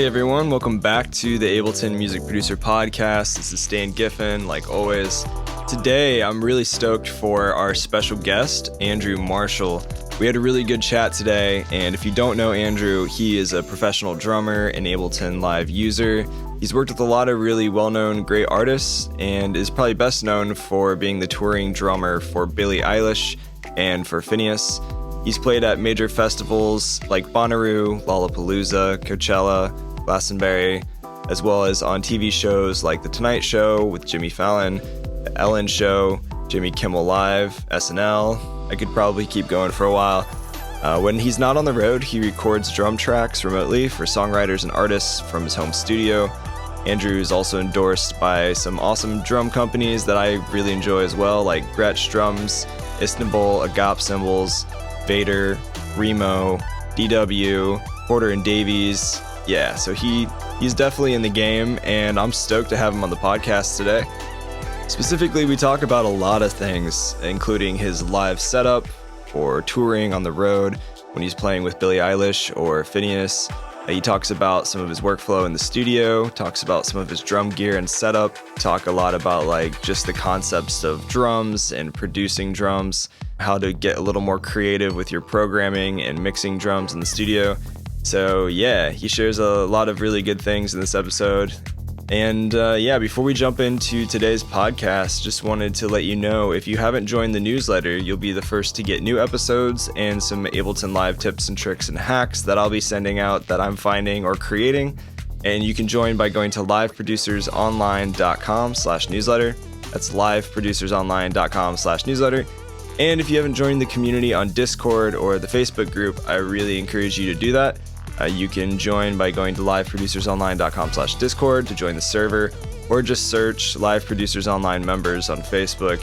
everyone, welcome back to the Ableton Music Producer Podcast. This is Stan Giffen, like always. Today, I'm really stoked for our special guest, Andrew Marshall. We had a really good chat today, and if you don't know Andrew, he is a professional drummer and Ableton Live user. He's worked with a lot of really well-known great artists, and is probably best known for being the touring drummer for Billie Eilish and for Phineas. He's played at major festivals like Bonnaroo, Lollapalooza, Coachella, Glastonbury, as well as on TV shows like The Tonight Show with Jimmy Fallon, The Ellen Show, Jimmy Kimmel Live, SNL. I could probably keep going for a while. When he's not on the road, he records drum tracks remotely for songwriters and artists from his home studio. Andrew is also endorsed by some awesome drum companies that I really enjoy as well, like Gretsch drums, Istanbul Agop cymbals, Vater, Remo, DW, Porter and Davies. Yeah, so he's definitely in the game, and I'm stoked to have him on the podcast today. Specifically, we talk about a lot of things, including his live setup for touring on the road when he's playing with Billie Eilish or Phineas. He talks about some of his workflow in the studio, talks about some of his drum gear and setup, talk a lot about like just the concepts of drums and producing drums, how to get a little more creative with your programming and mixing drums in the studio. So yeah, he shares a lot of really good things in this episode. And before we jump into today's podcast, just wanted to let you know, if you haven't joined the newsletter, you'll be the first to get new episodes and some Ableton Live tips and tricks and hacks that I'll be sending out that I'm finding or creating. And you can join by going to liveproducersonline.com/newsletter. That's liveproducersonline.com/newsletter. And if you haven't joined the community on Discord or the Facebook group, I really encourage you to do that. You can join by going to liveproducersonline.com/discord to join the server, or just search Live Producers Online members on Facebook.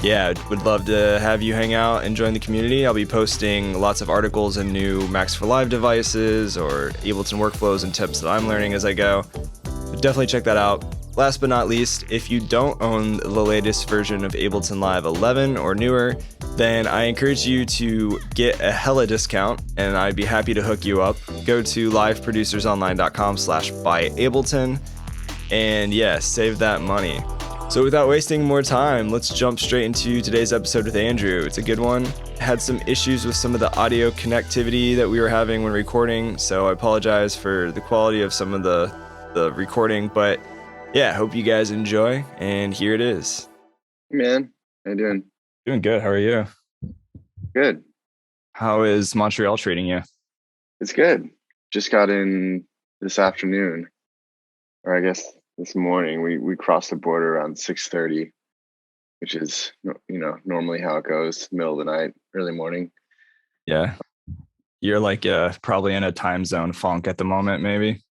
Yeah, would love to have you hang out and join the community. I'll be posting lots of articles and new Max for Live devices or Ableton workflows and tips that I'm learning as I go. But definitely check that out. Last but not least, if you don't own the latest version of Ableton Live 11 or newer, then I encourage you to get a hella discount, and I'd be happy to hook you up. Go to liveproducersonline.com/buyableton, and yeah, save that money. So without wasting more time, let's jump straight into today's episode with Andrew. It's a good one. Had some issues with some of the audio connectivity that we were having when recording, so I apologize for the quality of some of the recording, but yeah, hope you guys enjoy, and here it is. Hey man, how you doing? Doing good. How are you? Good. How is Montreal treating you? It's good. Just got in this afternoon, or I guess this morning. We crossed the border around 6:30, which is normally how it goes, middle of the night, early morning. Yeah. You're like probably in a time zone funk at the moment, maybe.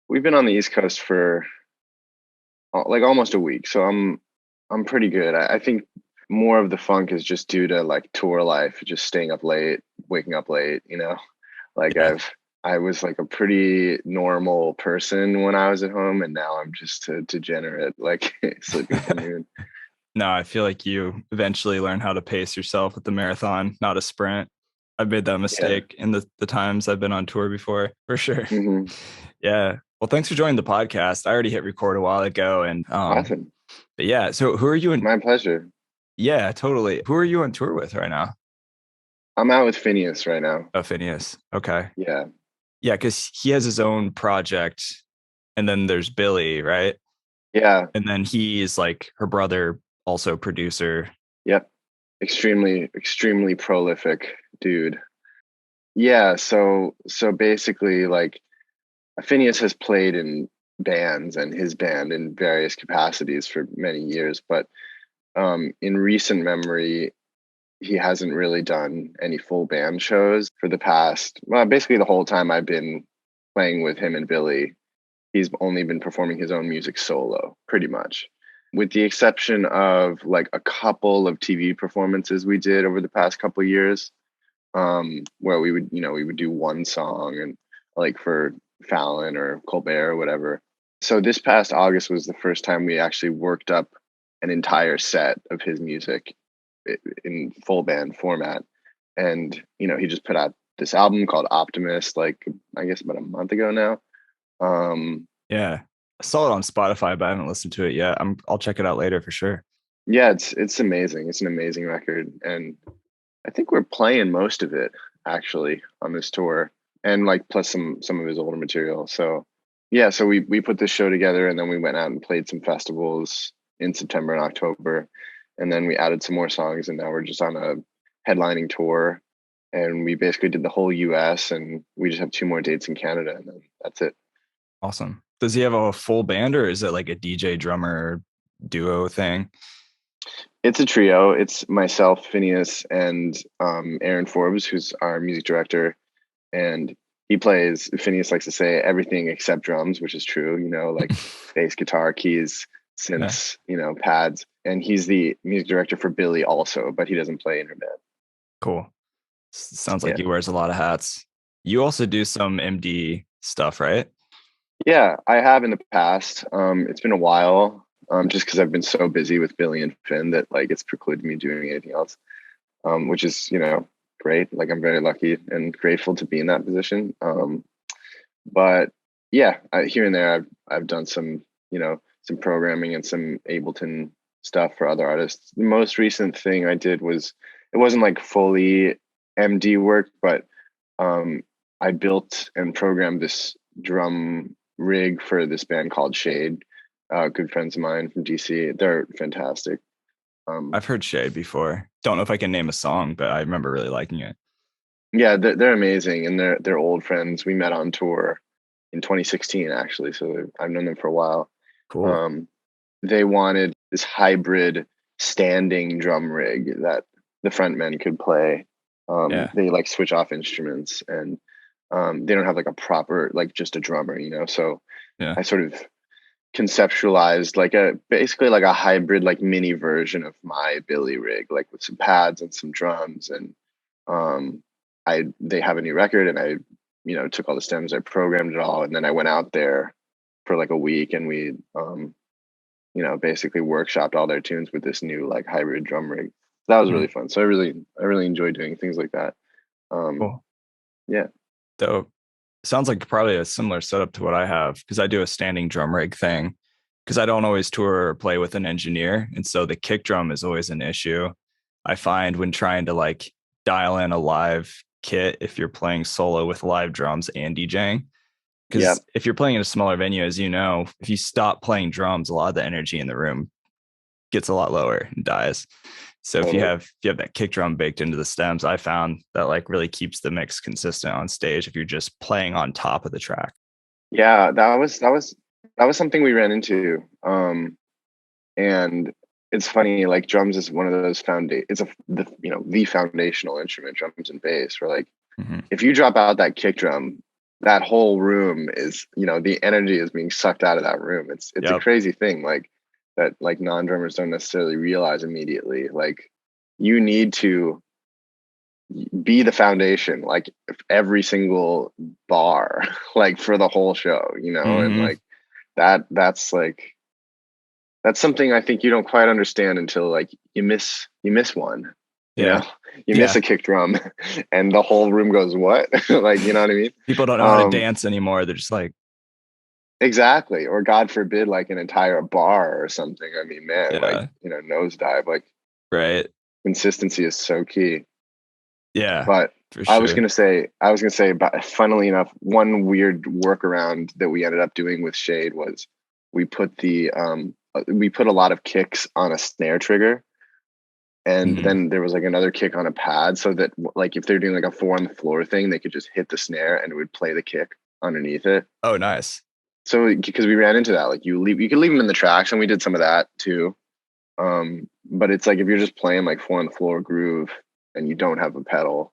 We've been on the East Coast for like almost a week, so I'm pretty good. I think more of the funk is just due to like tour life, just staying up late, waking up late, like yeah. I was like a pretty normal person when I was at home, and now I'm just a degenerate, like sleeping till noon. No, I feel like you eventually learn how to pace yourself with the marathon, not a sprint. I've made that mistake in the times I've been on tour before, for sure. Mm-hmm. Yeah. Well, thanks for joining the podcast. I already hit record a while ago, and awesome. But yeah, so who are you in? My pleasure. Yeah, totally. Who are you on tour with right now? I'm out with Phineas right now. Oh, Phineas. Okay. Yeah. Yeah, because he has his own project, and then there's Billy, right? Yeah. And then he is like her brother, also producer. Yep. Extremely, extremely prolific dude. Yeah. So basically, like, Phineas has played in bands and his band in various capacities for many years, but in recent memory, he hasn't really done any full band shows for the past, basically the whole time I've been playing with him and Billy. He's only been performing his own music solo, pretty much, with the exception of like a couple of TV performances we did over the past couple of years, where we would do one song and like for Fallon or Colbert or whatever. So this past August was the first time we actually worked up an entire set of his music in full band format. And, he just put out this album called Optimist, like, I guess about a month ago now. Yeah. I saw it on Spotify, but I haven't listened to it yet. I'll check it out later for sure. Yeah, it's amazing. It's an amazing record, and I think we're playing most of it actually on this tour, and like plus some of his older material. So yeah, so we put this show together, and then we went out and played some festivals in September and October, and then we added some more songs, and now we're just on a headlining tour, and we basically did the whole U.S. and we just have two more dates in Canada, and then that's it. Awesome. Does he have a full band or is it like a DJ drummer duo thing? It's a trio. It's myself, Phineas, and Aaron Forbes, who's our music director, and he plays. Phineas likes to say everything except drums, which is true. You know, like bass, guitar, keys, Yeah. synths, pads. And he's the music director for Billie also, but he doesn't play in her band. Cool. Sounds like Yeah, he wears a lot of hats. You also do some MD stuff, right? yeah, I have in the past. It's been a while, just because I've been so busy with Billie and Finn that like it's precluded me doing anything else. Which is great. Like I'm very lucky and grateful to be in that position. But yeah, here and there I've done some programming and some Ableton stuff for other artists. The most recent thing I did was it wasn't like fully MD work, but I built and programmed this drum rig for this band called Shade. Good friends of mine from DC. They're fantastic. I've heard Shay before. Don't know if I can name a song, but I remember really liking it. Yeah, they're amazing, and they're old friends. We met on tour in 2016, actually, so I've known them for a while. Cool. Um, they wanted this hybrid standing drum rig that the frontmen could play. Yeah. They like switch off instruments, and they don't have like a proper like just a drummer, So Yeah. I sort of conceptualized like a basically like a hybrid like mini version of my Billy rig, like with some pads and some drums and um they have a new record and I took all the stems, I programmed it all, and then I went out there for like a week and we basically workshopped all their tunes with this new like hybrid drum rig. That was really Mhm. fun. So I really enjoy doing things like that. um Cool. yeah. Dope. Sounds like probably a similar setup to what I have because I do a standing drum rig thing because I don't always tour or play with an engineer. And so the kick drum is always an issue. I find when trying to like dial in a live kit if you're playing solo with live drums and DJing. Yeah, Because if you're playing in a smaller venue, as you know, if you stop playing drums, a lot of the energy in the room gets a lot lower and dies. So if you totally. have that kick drum baked into the stems, I found that like really keeps the mix consistent on stage if you're just playing on top of the track. Yeah, that was something we ran into. And it's funny, like drums is one of those it's the foundational instrument, drums and bass, where like Mm-hmm. if you drop out that kick drum, that whole room is, the energy is being sucked out of that room. It's a Yep. crazy thing, like that like non-drummers don't necessarily realize immediately. Like you need to be the foundation, like every single bar, like for the whole show, and Mm-hmm. like that's something I think you don't quite understand until like you miss one, you know, Yeah. you miss Yeah. a kick drum and the whole room goes, what? Like, you know what I mean? People don't know how to Um, dance anymore. They're just like, exactly. Or God forbid, like an entire bar or something. I mean, man, like, yeah, nosedive, like right. consistency is so key. Yeah, But for I was sure. gonna say, but funnily enough, one weird workaround that we ended up doing with Shade was we put a lot of kicks on a snare trigger, and Mm-hmm. then there was like another kick on a pad, so that like if they're doing like a four on the floor thing, they could just hit the snare and it would play the kick underneath it. Oh, nice. So because we ran into that, like you could leave them in the tracks, and we did some of that too. But it's like if you're just playing like four on the floor groove and you don't have a pedal,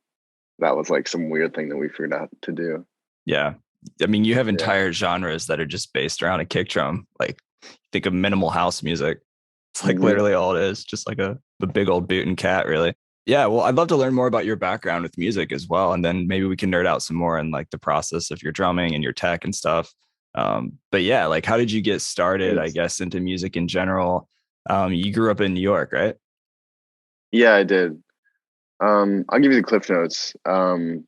that was like some weird thing that we forgot to do. Yeah. I mean, you have Yeah. entire genres that are just based around a kick drum. Like think of minimal house music. It's like Hmm. literally all it is, just like a big old boot and cat, really. Yeah, well, I'd love to learn more about your background with music as well. And then maybe we can nerd out some more in like the process of your drumming and your tech and stuff. But yeah, like how did you get started, I Thanks. guess, into music in general? You grew up in New York, right? Yeah, I did. I'll give you the cliff notes.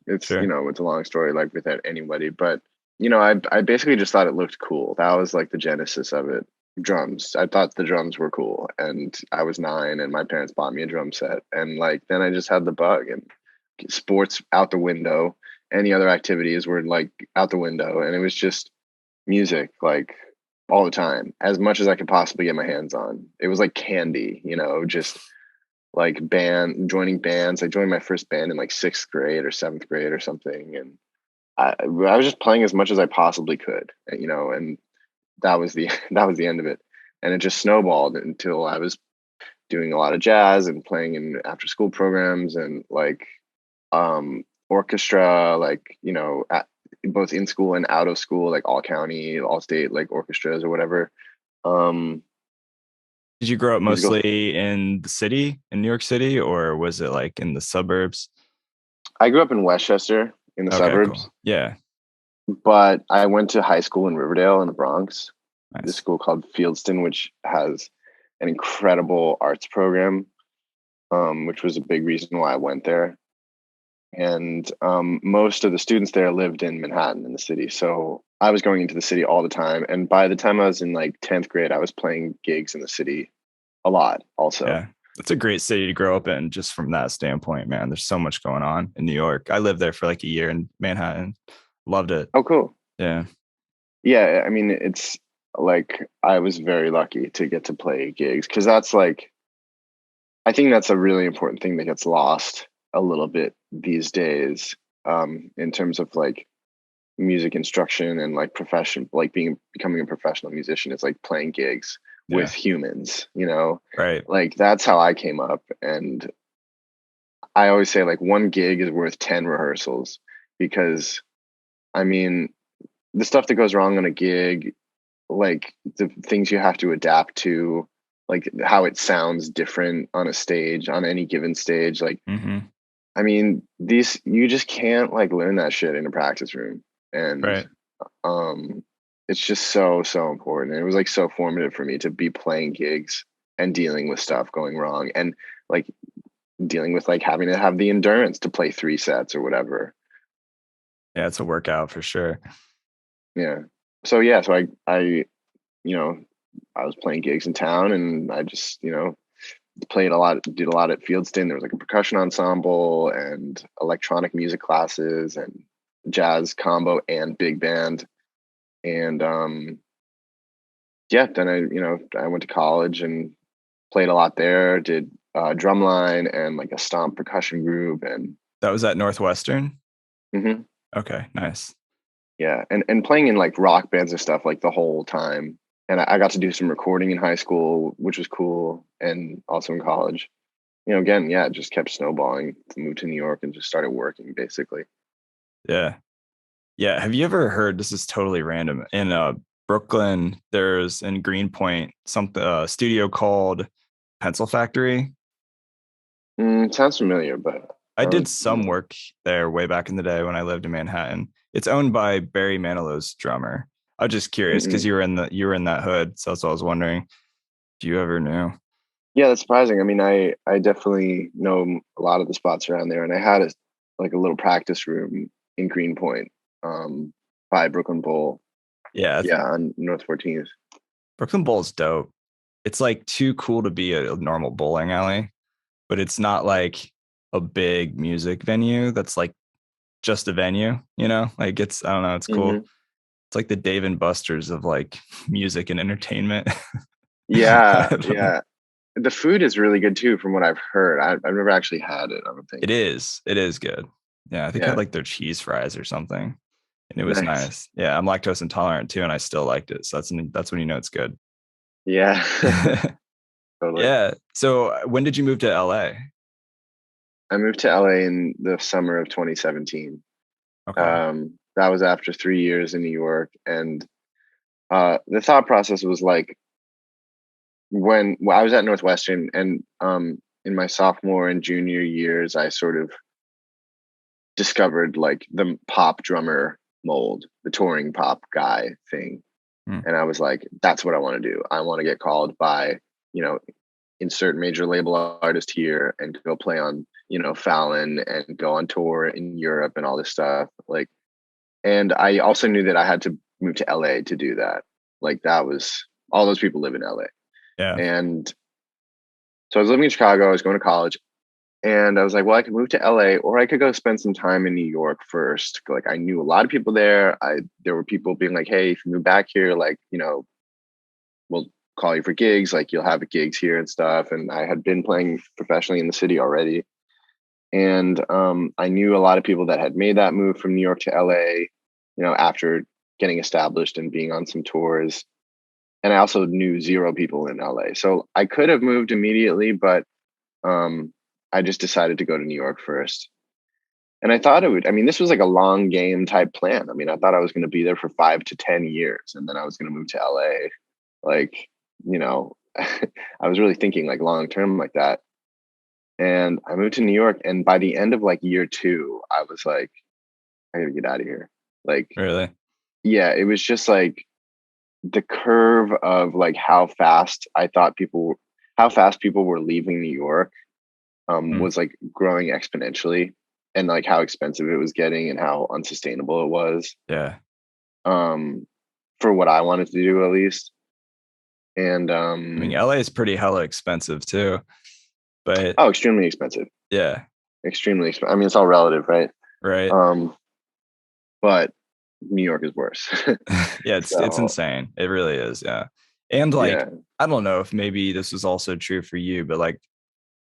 It's Sure. it's a long story, like without anybody, but I basically just thought it looked cool. That was like the genesis of it. Drums. I thought the drums were cool, and I was 9, and my parents bought me a drum set, and like then I just had the bug, and sports out the window. Any other activities were like out the window, and it was just music like all the time, as much as I could possibly get my hands on. It was like candy, just like joining bands. I joined my first band in like 6th grade or 7th grade or something, and I was just playing as much as I possibly could, and that was the that was the end of it. And it just snowballed until I was doing a lot of jazz and playing in after school programs and like orchestra, like both in school and out of school, like all county, all state, like orchestras or whatever. Um, Did you grow up musical. mostly in the city, in New York City, or was it like in the suburbs? I grew up in Westchester in the Okay, suburbs, cool. Yeah, but I went to high school in Riverdale in the Bronx. This nice. school called Fieldston, which has an incredible arts program, which was a big reason why I went there. And most of the students there lived in Manhattan in the city, so I was going into the city all the time. And by the time I was in like 10th grade, I was playing gigs in the city a lot also. Yeah. It's a great city to grow up in just from that standpoint, man. There's so much going on in New York. I lived there for like a year in Manhattan. Loved it. Oh, cool. Yeah. Yeah, I mean, it's like I was very lucky to get to play gigs, because that's like, I think that's a really important thing that gets lost a little bit these days, in terms of like music instruction and like profession, like becoming a professional musician. Is like playing gigs Yeah. with humans, Right. like that's how I came up. And I always say like one gig is worth 10 rehearsals, because I mean, the stuff that goes wrong on a gig, like the things you have to adapt to, like how it sounds different on a stage, on any given stage, like Mm-hmm. I mean, these you just can't like learn that shit in a practice room. And Right. um it's just so important. And it was like so formative for me to be playing gigs and dealing with stuff going wrong, and like dealing with like having to have the endurance to play 3 sets or whatever. Yeah, it's a workout for sure. Yeah. So yeah, so I you know I was playing gigs in town, and I just played a lot, did a lot at Fieldston. There was like a percussion ensemble and electronic music classes and jazz combo and big band. And yeah, then I went to college and played a lot there. Did drumline and like a stomp percussion group. And That was at Northwestern. mhm, Okay, nice. yeah, and playing in like rock bands and stuff like the whole time. And I got to do some recording in high school, which was cool, and also in college. Again, yeah, it just kept snowballing to move to New York and just started working basically. Yeah. Yeah. Have you ever heard, this is totally random, in Brooklyn, there's in Greenpoint something studio called Pencil Factory. Sounds familiar, but I I did don't some know. work there way back in the day when I lived in Manhattan. It's owned by Barry Manilow's drummer. I was just curious because Mm-mm. you were in that hood, so that's what I was wondering. Do you ever knew? Yeah, that's surprising. I mean, I definitely know a lot of the spots around there, and I had like a little practice room in Greenpoint, by Brooklyn Bowl. Yeah, Yeah, on North 14th. Brooklyn Bowl's dope. It's like too cool to be a normal bowling alley, but it's not like a big music venue that's like just a venue, Like it's, I don't know, it's cool. Hmm. It's like the Dave and Buster's of like music and entertainment. Yeah, I don't know. yeah. The food is really good too, from what I've heard. I've never actually had it, I don't think. It is. It is good. Yeah, I think I had Yeah, like their cheese fries or something, and it was nice. nice. Yeah, I'm lactose intolerant too, and I still liked it. So that's when you know it's good. Yeah, totally. Yeah. So when did you move to LA? I moved to LA in the summer of 2017. Okay. That was after 3 years in New York, and the thought process was like, when I was at Northwestern, and in my sophomore and junior years, I sort of discovered like the pop drummer mold, the touring pop guy thing. Hmm. And I was like, that's what I want to do. I want to get called by, you know, insert major label artist here and go play on, Fallon, and go on tour in Europe and all this stuff. Like, And I also knew that I had to move to LA to do that. Like that was all those people live in LA. Yeah. And so I was living in Chicago, I was going to college, and I was like, well, I could move to LA or I could go spend some time in New York first. Like I knew a lot of people there. There were people being like, hey, if you move back here, like, we'll call you for gigs, like you'll have gigs here and stuff. And I had been playing professionally in the city already. And I knew a lot of people that had made that move from New York to LA, after getting established and being on some tours. And I also knew zero people in LA. So I could have moved immediately, but I just decided to go to New York first. And I thought this was like a long game type plan. I mean, I thought I was going to be there for 5 to 10 years and then I was going to move to LA. Like, I was really thinking like long term like that. And I moved to New York. And by the end of like year 2, I was like, I gotta get out of here. Like, Really? yeah, it was just like the curve of like how fast people were leaving New York was like growing exponentially, and like how expensive it was getting and how unsustainable it was. Yeah. For what I wanted to do at least. And I mean, LA is pretty hella expensive too, but extremely expensive. yeah, Extremely expensive. I mean, it's all relative, right? right. But New York is worse. Yeah, it's insane. It really is. Yeah. And like, yeah. I don't know if maybe this was also true for you, but like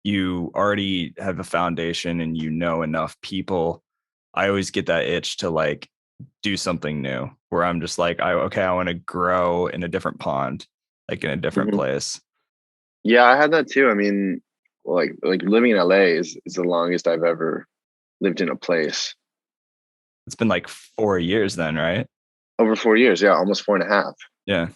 you already have a foundation and enough people. I always get that itch to like do something new where I'm just like, I want to grow in a different pond, like in a different place. Yeah, I had that too. I mean, like living in LA is the longest I've ever lived in a place. It's been like 4 years then, right? Over 4 years, yeah, almost 4.5. Yeah.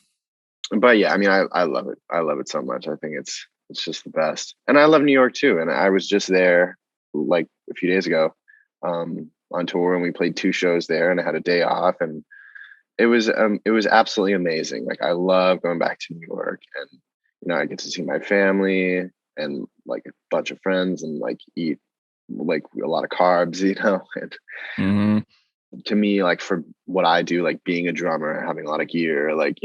But yeah, I mean, I love it. I love it so much. I think it's just the best. And I love New York too. And I was just there like a few days ago, on tour, and we played 2 shows there, and I had a day off, and it was absolutely amazing. Like I love going back to New York, and I get to see my family and like a bunch of friends and like eat like a lot of carbs, and to me, like for what I do, like being a drummer, having a lot of gear, like,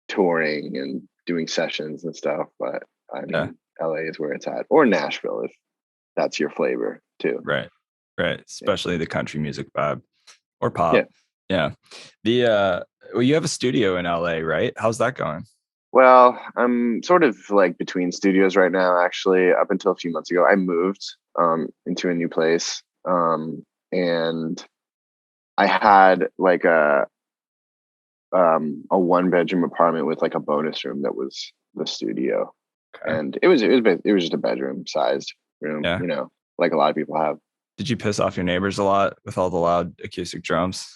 touring and doing sessions and stuff. But I mean, LA is where it's at, or Nashville, if that's your flavor too. Right. Especially the country music vibe or pop. Yeah. Yeah. Well, you have a studio in LA, right? How's that going? Well, I'm sort of like between studios right now, actually. Up until a few months ago, I moved into a new place. And I had like a 1-bedroom apartment with like a bonus room that was the studio. Okay. And it was just a bedroom sized room, Yeah. like a lot of people have. Did you piss off your neighbors a lot with all the loud acoustic drums?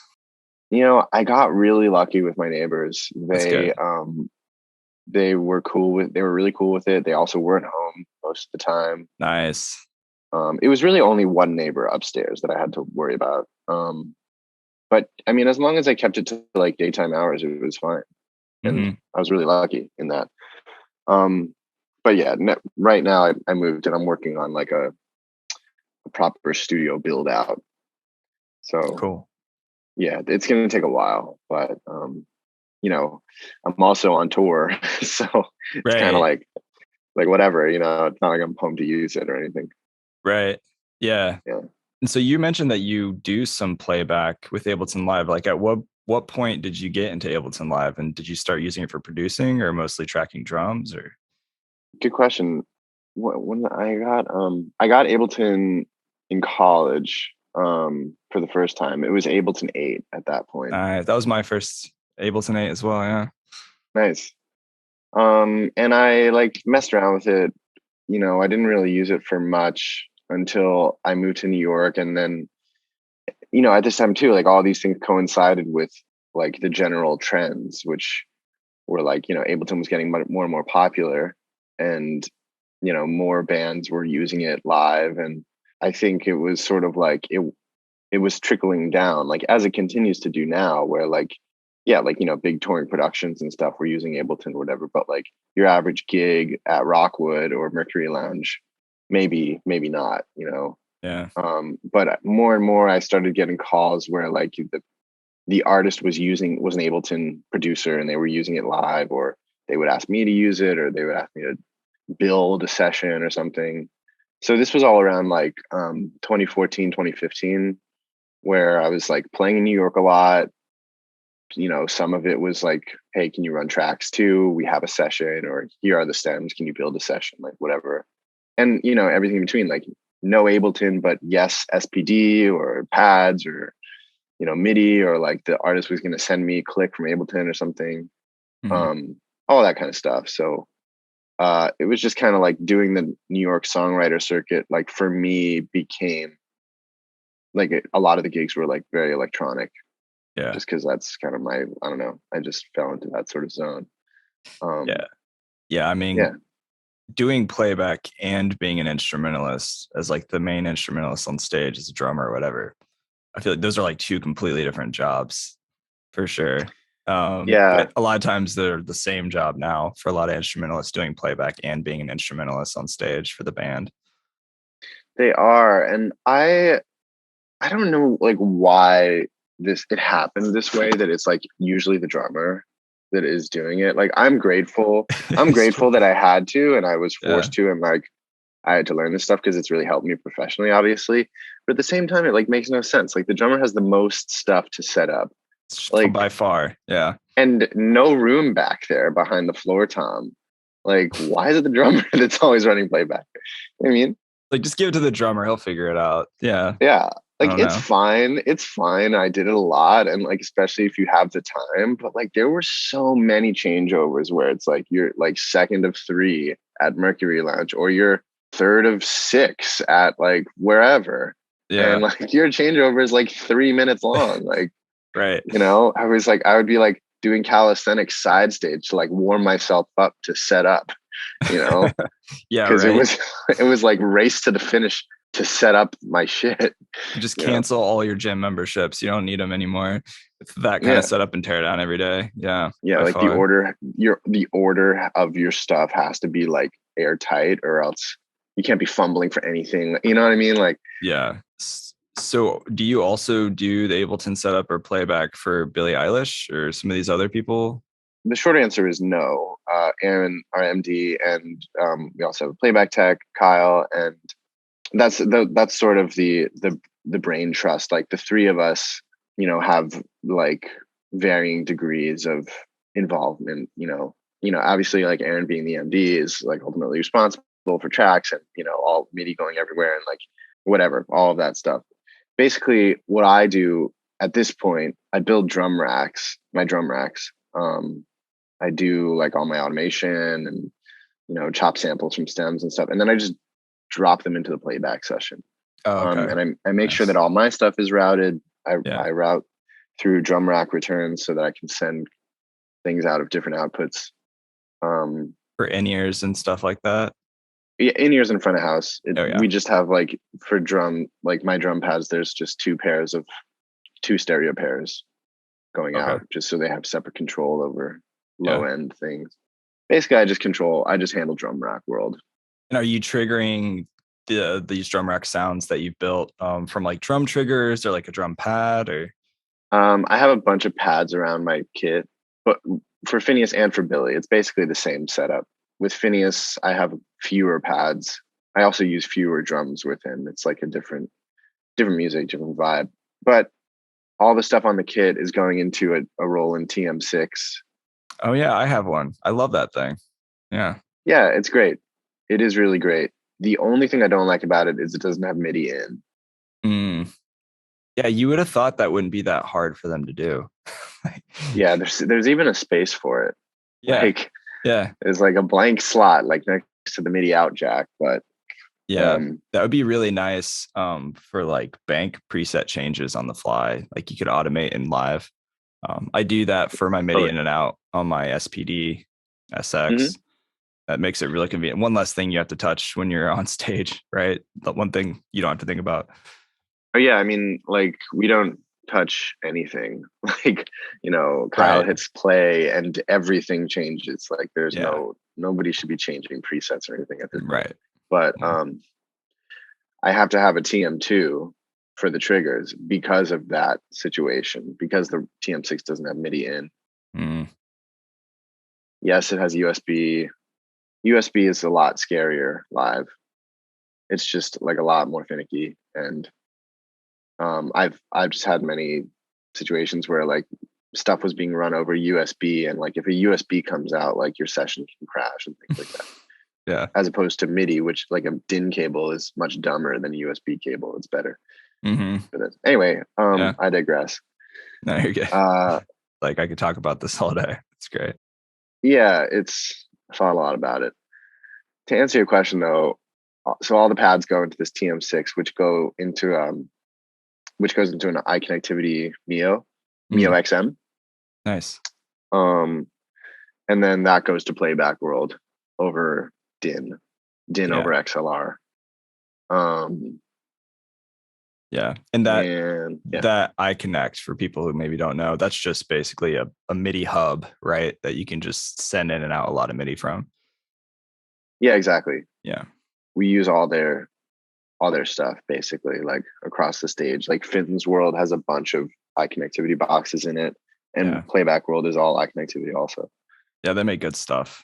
I got really lucky with my neighbors. That's good. They were really cool with it. They also weren't home most of the time. Nice. It was really only one neighbor upstairs that I had to worry about. But I mean, as long as I kept it to like daytime hours, it was fine. And I was really lucky in that. But yeah, right now I moved and I'm working on like a proper studio build out. So cool. Yeah, it's going to take a while, but I'm also on tour, so it's kind of like whatever, it's not like I'm home to use it or anything. Right. Yeah. Yeah. And so you mentioned that you do some playback with Ableton Live. Like at what point did you get into Ableton Live, and did you start using it for producing or mostly tracking drums? Or good question. When I got Ableton in college for the first time. It was Ableton 8 at that point. That was my first Ableton 8 as well. Yeah. Nice. And I like messed around with it. I didn't really use it for much until I moved to New York. And then, at this time too, like all these things coincided with like the general trends, which were like, Ableton was getting more and more popular, and, more bands were using it live. And I think it was sort of like it was trickling down, like as it continues to do now, where like, yeah, like, big touring productions and stuff, we're using Ableton or whatever, but like your average gig at Rockwood or Mercury Lounge, maybe not, Yeah. But more and more I started getting calls where like the artist was an Ableton producer and they were using it live, or they would ask me to use it, or they would ask me to build a session or something. So this was all around like 2014, 2015, where I was like playing in New York a lot. You know, some of it was like, hey, can you run tracks too? We have a session, or here are the stems. Can you build a session? Like whatever. And, you know, everything in between, like no Ableton, but yes, SPD or pads or, you know, MIDI, or like the artist was going to send me a click from Ableton or something. Mhm. All that kind of stuff. So it was just kind of like doing the New York songwriter circuit, like for me became like a lot of the gigs were like very electronic, Yeah. just because that's kind of I don't know, I just fell into that sort of zone. Yeah. Yeah. I Yeah, mean, doing playback and being an instrumentalist as like the main instrumentalist on stage as a drummer or whatever, I feel like those are like two completely different jobs for sure. yeah, But a lot of times they're the same job now for a lot of instrumentalists, doing playback and being an instrumentalist on stage for the band. they are. And I don't know like why it happened this way, that it's like usually the drummer that is doing it. Like I'm It's grateful true. that I had to, and I was Yeah. forced to, and like I had to learn this stuff because it's really helped me professionally, obviously. But at the same time, it like makes no sense. Like the drummer has the most stuff to set up, like, By far. Yeah. and no room back there behind the floor tom. Like, why is it the drummer that's always running playback? You know what I mean? Like just give it to the drummer. He'll figure it out. Yeah. Yeah. I Like don't know. it's fine. I did it a lot, and like especially if you have the time, but like there were so many changeovers where it's like you're like second of 3 at Mercury Lounge, or you're third of 6 at like wherever. And Yeah. like your changeover is like 3 minutes long. Like, Right. you know, I would be like doing calisthenics side stage to like warm myself up to set up, you know, Yeah. because Right. it was like race to the finish to set up my shit, You just you know. cancel all your gym memberships. You don't need them anymore. It's that kind of Yeah. setup and tear down every day. Yeah, Yeah, by like far. the order of your stuff has to be like airtight, or else you can't be fumbling for anything. You know what I mean? Like, Yeah. So, do you also do the Ableton setup or playback for Billie Eilish or some of these other people? the short answer is no. Aaron, our MD, and we also have a playback tech, Kyle, and that's sort of the brain trust. Like the three of us, you know, have like varying degrees of involvement. Obviously, like Aaron being the MD is like ultimately responsible for tracks, and you know, all MIDI going everywhere, and like whatever, all of that stuff. Basically, what I do at this point, I build my drum racks. I do like all my automation and, you know, chop samples from stems and stuff, and then I just drop them into the playback session. Oh, okay. And I make sure that Nice. all my stuff is routed. Yeah. I route through drum rack returns so that I can send things out of different outputs. Um, For in-ears and stuff like that. yeah, in ears in front of house. Oh, yeah. We just have like for drum, like my drum pads, there's just two stereo pairs going Okay. out, just so they have separate control over low Yeah. end things. Basically, I just handle drum rack world. And are you triggering these drum rack sounds that you've built from like drum triggers or like a drum pad or? I have a bunch of pads around my kit, but for Phineas and for Billy, it's basically the same setup. With Phineas, I have fewer pads. I also use fewer drums with him. It's like a different music, different vibe. But all the stuff on the kit is going into a Roland TM6. Oh yeah, I have one. I love that thing. Yeah. Yeah, it's great. It is really great. The only thing I don't like about it is it doesn't have MIDI in. Mm. Yeah, you would have thought that wouldn't be that hard for them to do. Yeah, there's even a space for it. Yeah. Like Yeah. there's like a blank slot like next to the MIDI out jack, but Yeah. um That would be really nice for like bank preset changes on the fly. Like you could automate in live. I do that for my MIDI totally. in and out on my SPD Hmm. SX. That makes it really convenient. One less thing you have to touch when you're on stage, right? The one thing you don't have to think about. Oh yeah, I mean, like we don't touch anything. Like, you know, Kyle Right. hits play and everything changes. Like there's Yeah. nobody should be changing presets or anything at this point. Right. But Yeah. I have to have a TM2 for the triggers because of that situation, because the TM6 doesn't have MIDI in. Mm. Yes, it has USB. USB is a lot scarier live. It's just like a lot more finicky. And I've just had many situations where like stuff was being run over USB, and like if a USB comes out, like your session can crash and things like that. Yeah. As opposed to MIDI, which like a DIN cable is much dumber than a USB cable. It's better. Mm-hmm. For this. Anyway, Yeah. I digress. No, you're good. Like I could talk about this all day. It's great. Yeah, I thought a lot about it. To answer your question though, so all the pads go into this TM6, which goes into an iConnectivity Mio XM. Nice. And then that goes to Playback World over DIN over XLR. Yeah. And that iConnect, for people who maybe don't know, that's just basically a MIDI hub, right? That you can just send in and out a lot of MIDI from. Yeah, exactly. Yeah. We use all their stuff basically, like across the stage. Like Finn's World has a bunch of iConnectivity boxes in it, and Playback World is all iConnectivity also. Yeah, they make good stuff.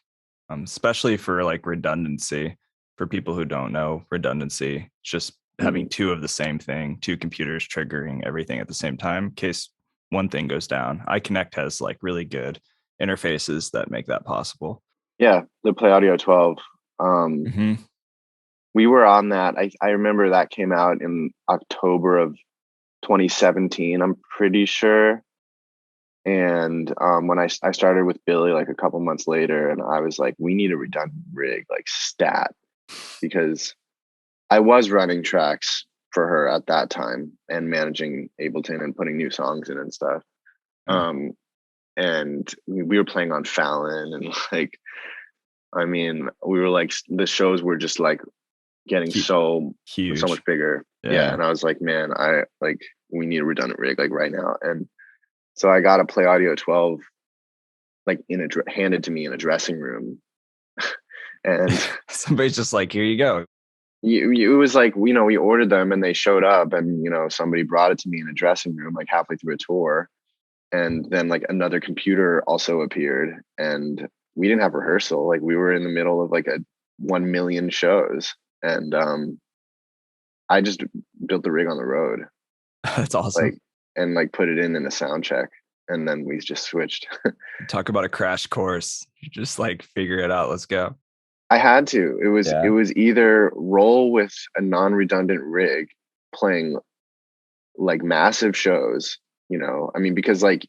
Especially for like redundancy. For people who don't know, redundancy, just having two of the same thing, two computers triggering everything at the same time in case one thing goes down. iConnect has like really good interfaces that make that possible. Yeah, the Play Audio 12. We were on that. I remember that came out in October of 2017, I'm pretty sure. And when I started with Billie like a couple months later, and I was like, we need a redundant rig, like stat, because I was running tracks for her at that time and managing Ableton and putting new songs in and stuff. And we were playing on Fallon, and like, I mean, we were like, the shows were just like getting so huge, so much bigger. Yeah. And I was like, man, we need a redundant rig like right now. And so I got a Play Audio 12 like handed to me in a dressing room. And somebody's just like, here you go. It was like, we ordered them and they showed up, and somebody brought it to me in a dressing room like halfway through a tour. And then like another computer also appeared, and we didn't have rehearsal. Like we were in the middle of like 1 million shows, and I just built the rig on the road. That's awesome. Like put it in a sound check, and then we just switched. Talk about a crash course. You just like figure it out. Let's go. I had to. It was either roll with a non-redundant rig playing like massive shows, I mean, because like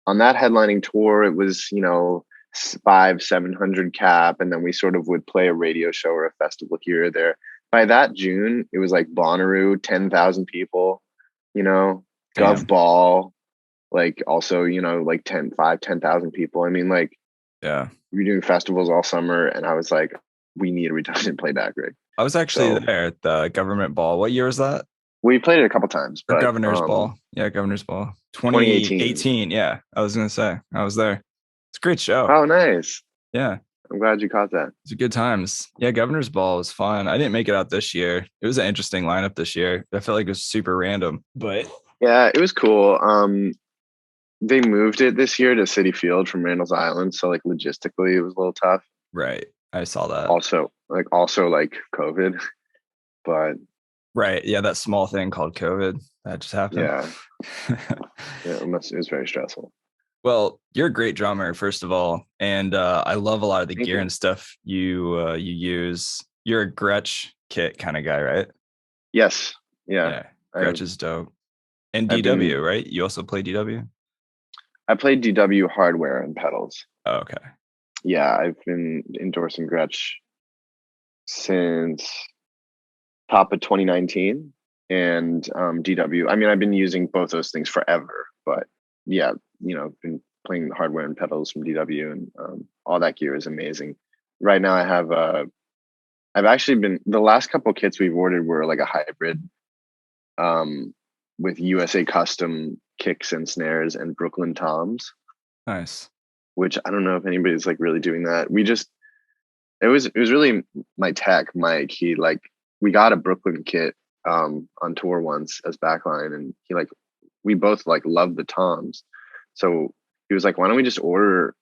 on that headlining tour, it was, 500-700 cap. And then we sort of would play a radio show or a festival here or there. By that June, it was like Bonnaroo, 10,000 people, Gov Ball, like also, like 10,000 people. I mean, like, yeah, we were doing festivals all summer, and I was like, we need a redundant playback rig. I was actually there at the government ball. What year was that? We played it a couple times. But Governor's Ball. Yeah, Governor's Ball. 2018. Yeah, I was going to say. I was there. It's a great show. Oh, nice. Yeah. I'm glad you caught that. It's a good times. Yeah, Governor's Ball was fun. I didn't make it out this year. It was an interesting lineup this year. I felt like it was super random. But yeah, it was cool. They moved it this year to Citi Field from Randall's Island. So like logistically, it was a little tough. Right. I saw that. Also COVID. But right. Yeah, that small thing called COVID that just happened. Yeah. It was very stressful. Well, you're a great drummer, first of all, and I love a lot of the gear and stuff you use. You're a Gretsch kit kind of guy, right? Yes. Yeah. Gretsch is dope. And DW, right? You also play DW? I played DW hardware and pedals. Oh, okay. Yeah, I've been endorsing Gretsch since top of 2019, and DW. I mean, I've been using both those things forever, but yeah, been playing hardware and pedals from DW, and all that gear is amazing. Right now, I've actually been, the last couple of kits we've ordered were like a hybrid, with USA custom kicks and snares and Brooklyn toms. Nice. Which I don't know if anybody's like really doing that. It was really my tech, Mike. We got a Brooklyn kit on tour once as backline, and we both like loved the toms. So he was like, why don't we just order,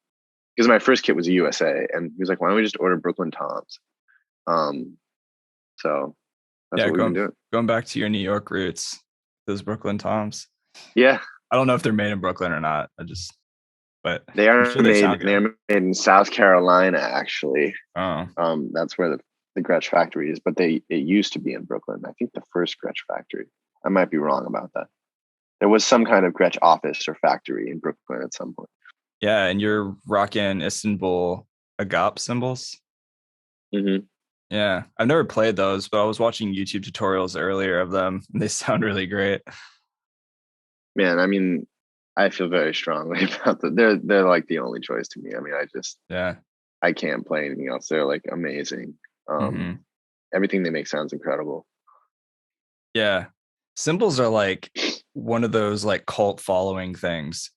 because my first kit was a USA, and he was like, why don't we just order Brooklyn toms? So that's Yeah, what we've been doing. going back to your New York roots, those Brooklyn toms. Yeah, I don't know if they're made in Brooklyn or not. But they I'm are sure they made. sound They're good. made in South Carolina, actually. Oh, That's where the Gretsch factory is, but it used to be in Brooklyn. I think the first Gretsch factory. I might be wrong about that. There was some kind of Gretsch office or factory in Brooklyn at some point. yeah, and you're rocking Istanbul Agop cymbals. Mm-hmm. Yeah, I've never played those, but I was watching YouTube tutorials earlier of them, and they sound really great. Man, I mean, I feel very strongly about that. They're like the only choice to me. I mean, Yeah. I can't play anything else. They're like amazing. Hmm. Everything they make sounds incredible. Yeah. Cymbals are like one of those like cult following things.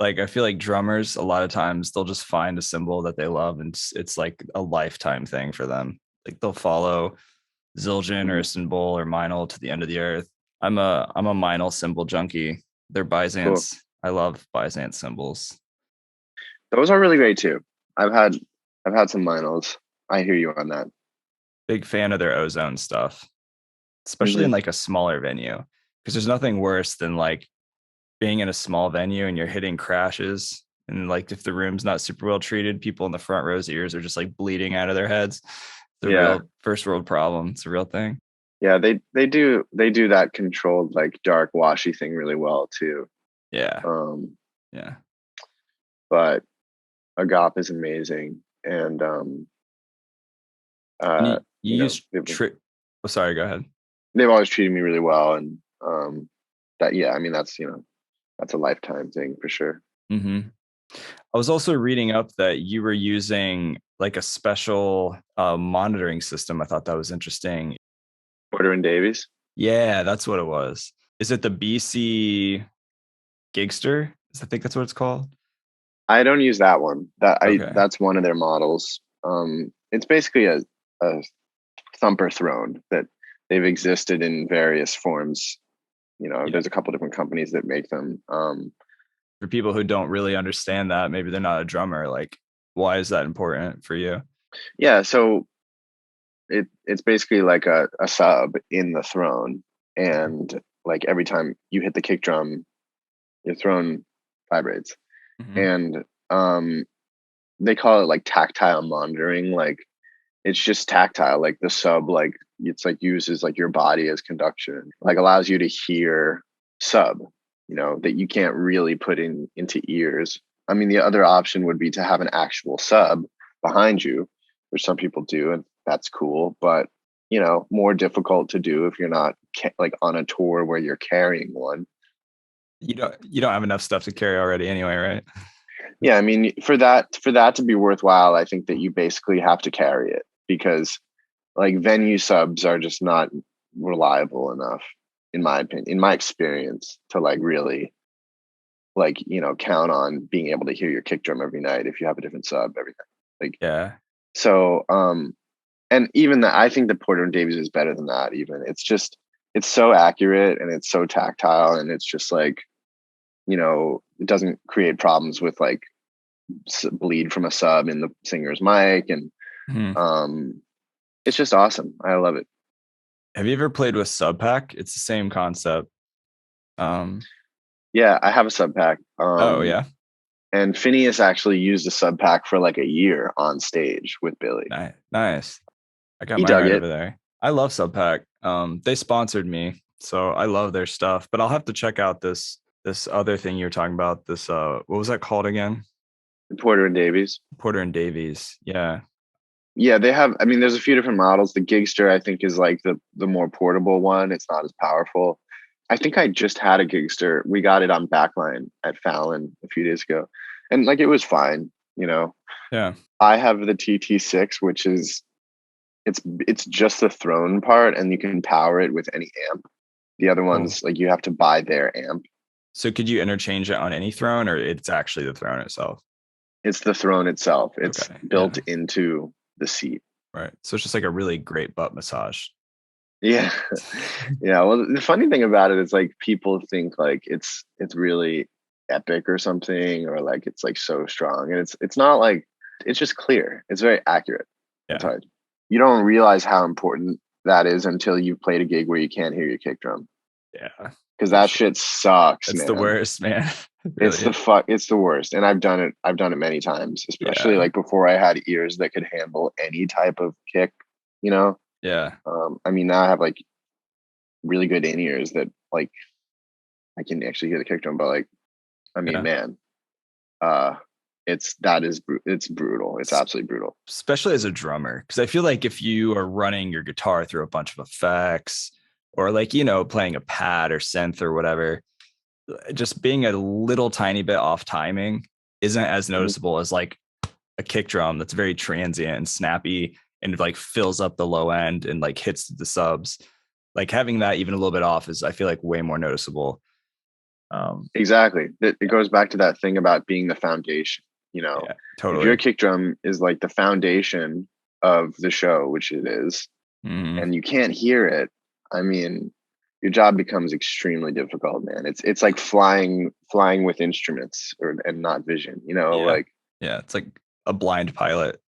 Like I feel like drummers, a lot of times they'll just find a cymbal that they love, and it's like a lifetime thing for them. Like they'll follow Zildjian or Mhm. Istanbul or Meinl to the end of the earth. I'm a Meinl cymbal junkie. They're Cool. Byzance. I love Byzance cymbals. Those are really great too. I've had I've had some Lionels. I hear you on that. Big fan of their ozone stuff, especially in Hmm. like a smaller venue. Because there's nothing worse than like being in a small venue and you're hitting crashes. And like if the room's not super well treated, people in the front row's ears are just like bleeding out of their heads. It's a Yeah, real first world problem. It's a real thing. yeah. They do that controlled like dark washy thing really well too. Yeah. Um, Yeah. but Agop is amazing, and And you you know use oh, sorry, go ahead. they've always treated me really well, and that yeah. I mean that's a lifetime thing for sure. Hmm. I was also reading up that you were using like a special monitoring system. I thought that was interesting. Porter and Davies. Yeah, that's what it was. Is it the BC Gigster? I think that's what it's called. I don't use that one. Okay. That's one of their models. It's basically a thumper throne that they've existed in various forms. Yeah. There's a couple different companies that make them. For people who don't really understand that, maybe they're not a drummer. Like, why is that important for you? Yeah, so it's basically like a sub in the throne, Okay. and like every time you hit the kick drum, your throne vibrates, Hmm. and they call it like tactile monitoring. Like it's just tactile, like the sub, like it's like uses like your body as conduction, like allows you to hear sub, that you can't really put into ears. I mean, the other option would be to have an actual sub behind you, which some people do, and that's cool, but more difficult to do if you're not like on a tour where you're carrying one. You don't have enough stuff to carry already anyway, right? Yeah, I mean, for that to be worthwhile, I think that you basically have to carry it, because like venue subs are just not reliable enough, in my opinion, in my experience, to like really like count on being able to hear your kick drum every night if you have a different sub every night. Like Yeah. so, and even that, I think the Porter and Davies is better than that. Even it's so accurate and it's so tactile, and it's just like it doesn't create problems with like bleed from a sub in the singer's mic, and Mhm. um it's just awesome. I love it. Have you ever played with Subpack? It's the same concept. Um, Yeah, I have a sub pack. oh yeah, And Phineas actually used a sub pack for like a year on stage with Billy. nice. I got He mine dug right it. over there. I love Subpack. They sponsored me, so I love their stuff. But I'll have to check out this other thing you're talking about. This what was that called again? Porter and Davies. Porter and Davies. Yeah. Yeah, they have. I mean, there's a few different models. The Gigster, I think, is like the more portable one. It's not as powerful. I think I just had a Gigster. We got it on backline at Fallon a few days ago, and like it was fine. Yeah. I have the TT6, which is it's just the throne part, and you can power it with any amp. The other Oh. ones, like you have to buy their amp. So could you interchange it on any throne, or it's actually the throne itself? It's the throne itself. It's Okay. built Yeah. into the seat. Right. So it's just like a really great butt massage. Yeah. Yeah. Well, the funny thing about it is like people think like it's really epic or something, or like it's like so strong. And it's not like it's just clear. It's very accurate. That's Yeah. hard. You don't realize how important that is until you've played a gig where you can't hear your kick drum. Yeah. Because For that sure. shit sucks, It's the man. worst, man. It It's really the is. fuck. It's the worst, and I've done it many times, especially Yeah. like before I had ears that could handle any type of kick. You know, Yeah. I mean, now I have like really good in ears that like I can actually hear the kick drum. But like, I mean, Yeah. man, it's brutal. It's S- absolutely brutal. Especially as a drummer, because I feel like if you are running your guitar through a bunch of effects, or like, playing a pad or synth or whatever, just being a little tiny bit off timing isn't as Mhm. noticeable as like a kick drum that's very transient and snappy and like fills up the low end and like hits the subs. Like having that even a little bit off is, I feel like, way more noticeable. Exactly. It goes back to that thing about being the foundation. You know, Yeah, if your totally. kick drum is like the foundation of the show, which it is, Mm, and you can't hear it, I mean, your job becomes extremely difficult, man. It's like flying with instruments or and not vision. You know, yeah. like Yeah. It's like a blind pilot.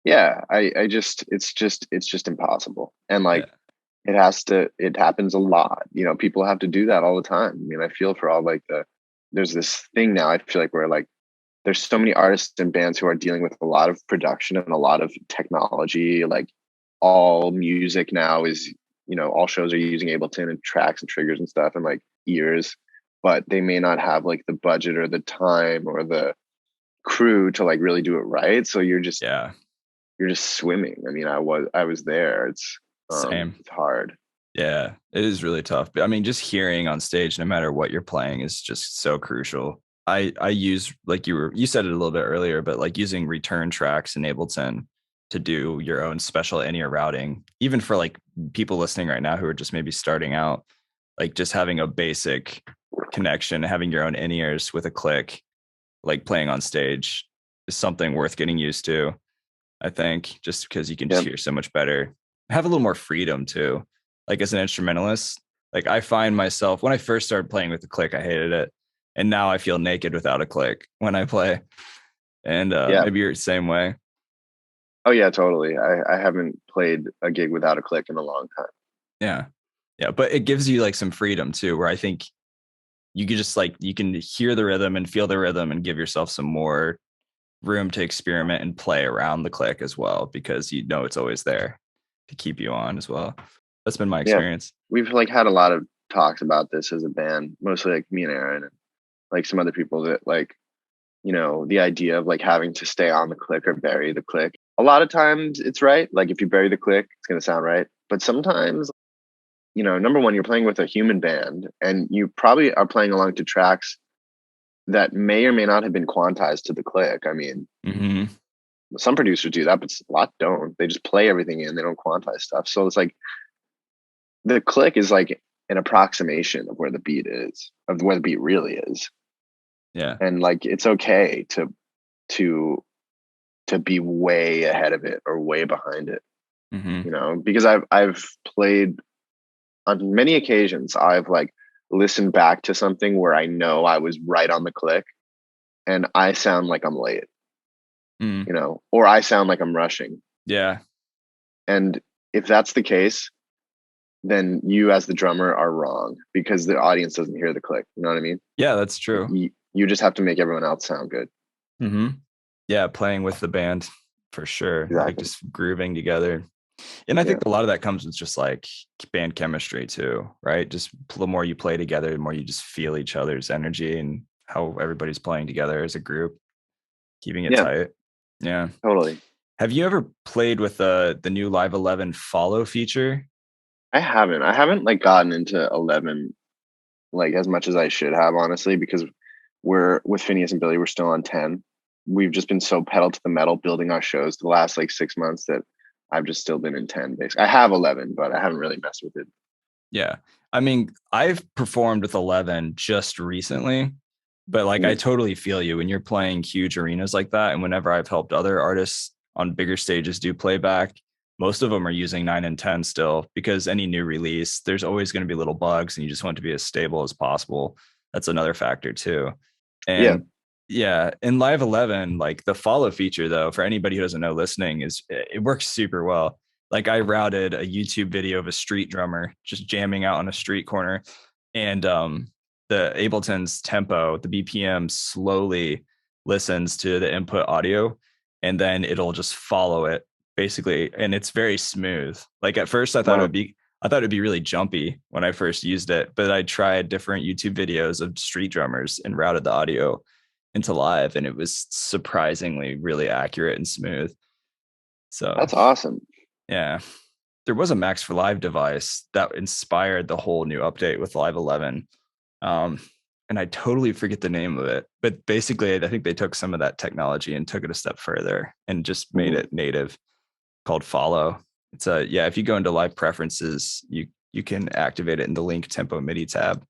yeah, I just it's just impossible. And Yeah. like it happens a lot. You know, people have to do that all the time. I mean, I feel for all like there's this thing now, I feel like where like there's so many artists and bands who are dealing with a lot of production and a lot of technology. Like all music now is, all shows are using Ableton and tracks and triggers and stuff and like ears, but they may not have like the budget or the time or the crew to like really do it right. So Yeah. you're just swimming. I mean, I was there. Same. It's hard. Yeah. It is really tough. But I mean, just hearing on stage, no matter what you're playing, is just so crucial. I use, like you said it a little bit earlier, but like using return tracks in Ableton to do your own special in-ear routing, even for like people listening right now who are just maybe starting out, like just having a basic connection, having your own in-ears with a click, like playing on stage, is something worth getting used to. I think, just because you can just Yep. hear so much better, have a little more freedom too. Like as an instrumentalist, like I find myself, when I first started playing with the click, I hated it, and now I feel naked without a click when I play. And Yeah. maybe you're the same way. Oh yeah, totally. I haven't played a gig without a click in a long time. Yeah, yeah, but it gives you like some freedom too, where I think you can just like, you can hear the rhythm and feel the rhythm and give yourself some more room to experiment and play around the click as well, because it's always there to keep you on as well. That's been my Yeah. experience. We've like had a lot of talks about this as a band, mostly like me and Aaron and like some other people that like, the idea of like having to stay on the click or bury the click. A lot of times it's right. Like if you bury the click, it's going to sound right. But sometimes, number one, you're playing with a human band and you probably are playing along to tracks that may or may not have been quantized to the click. I mean, Mm-hmm. some producers do that, but a lot don't. They just play everything in, they don't quantize stuff. So it's like the click is like an approximation of where the beat is, of where the beat really is. Yeah. And like it's okay to to be way ahead of it or way behind it, Mm-hmm. because I've played on many occasions. I've like listened back to something where I know I was right on the click and I sound like I'm late, Mm. or I sound like I'm rushing. Yeah. And if that's the case, then you as the drummer are wrong because the audience doesn't hear the click. You know what I mean? Yeah, that's true. You just have to make everyone else sound good. Mm-hmm. Yeah, playing with the band for sure, like Exactly. just grooving together. And I Yeah. think a lot of that comes with just like band chemistry too, right? Just the more you play together, the more you just feel each other's energy and how everybody's playing together as a group, keeping it Yeah, tight. Yeah. totally. Have you ever played with the new Live 11 follow feature? I haven't like gotten into 11 like as much as I should have, honestly, because we're with Phineas and Billy, we're still on 10. We've just been so pedal to the metal building our shows the last like 6 months that I've just still been in 10 basically. I have 11, but I haven't really messed with it. Yeah. I mean, I've performed with 11 just recently, but like I Mm, totally feel you when you're playing huge arenas like that. And whenever I've helped other artists on bigger stages do playback, most of them are using 9 and 10 still, because any new release, there's always going to be little bugs and you just want it to be as stable as possible. That's another factor too. Yeah. And yeah, in Live 11, like the follow feature though, for anybody who doesn't know listening, is it works super well. Like I routed a YouTube video of a street drummer just jamming out on a street corner, and the Ableton's tempo, the BPM slowly listens to the input audio, and then it'll just follow it basically, and it's very smooth. Like at first Wow. I thought it'd be really jumpy when I first used it, but I tried different YouTube videos of street drummers and routed the audio into Live, and it was surprisingly really accurate and smooth. So That's awesome. yeah, there was a Max for Live device that inspired the whole new update with Live 11. Um, and I totally forget the name of it, but basically I think they took some of that technology and took it a step further and just made Mhm. it native, called Follow. It's a, yeah, if you go into Live preferences, you can activate it in the link tempo MIDI tab,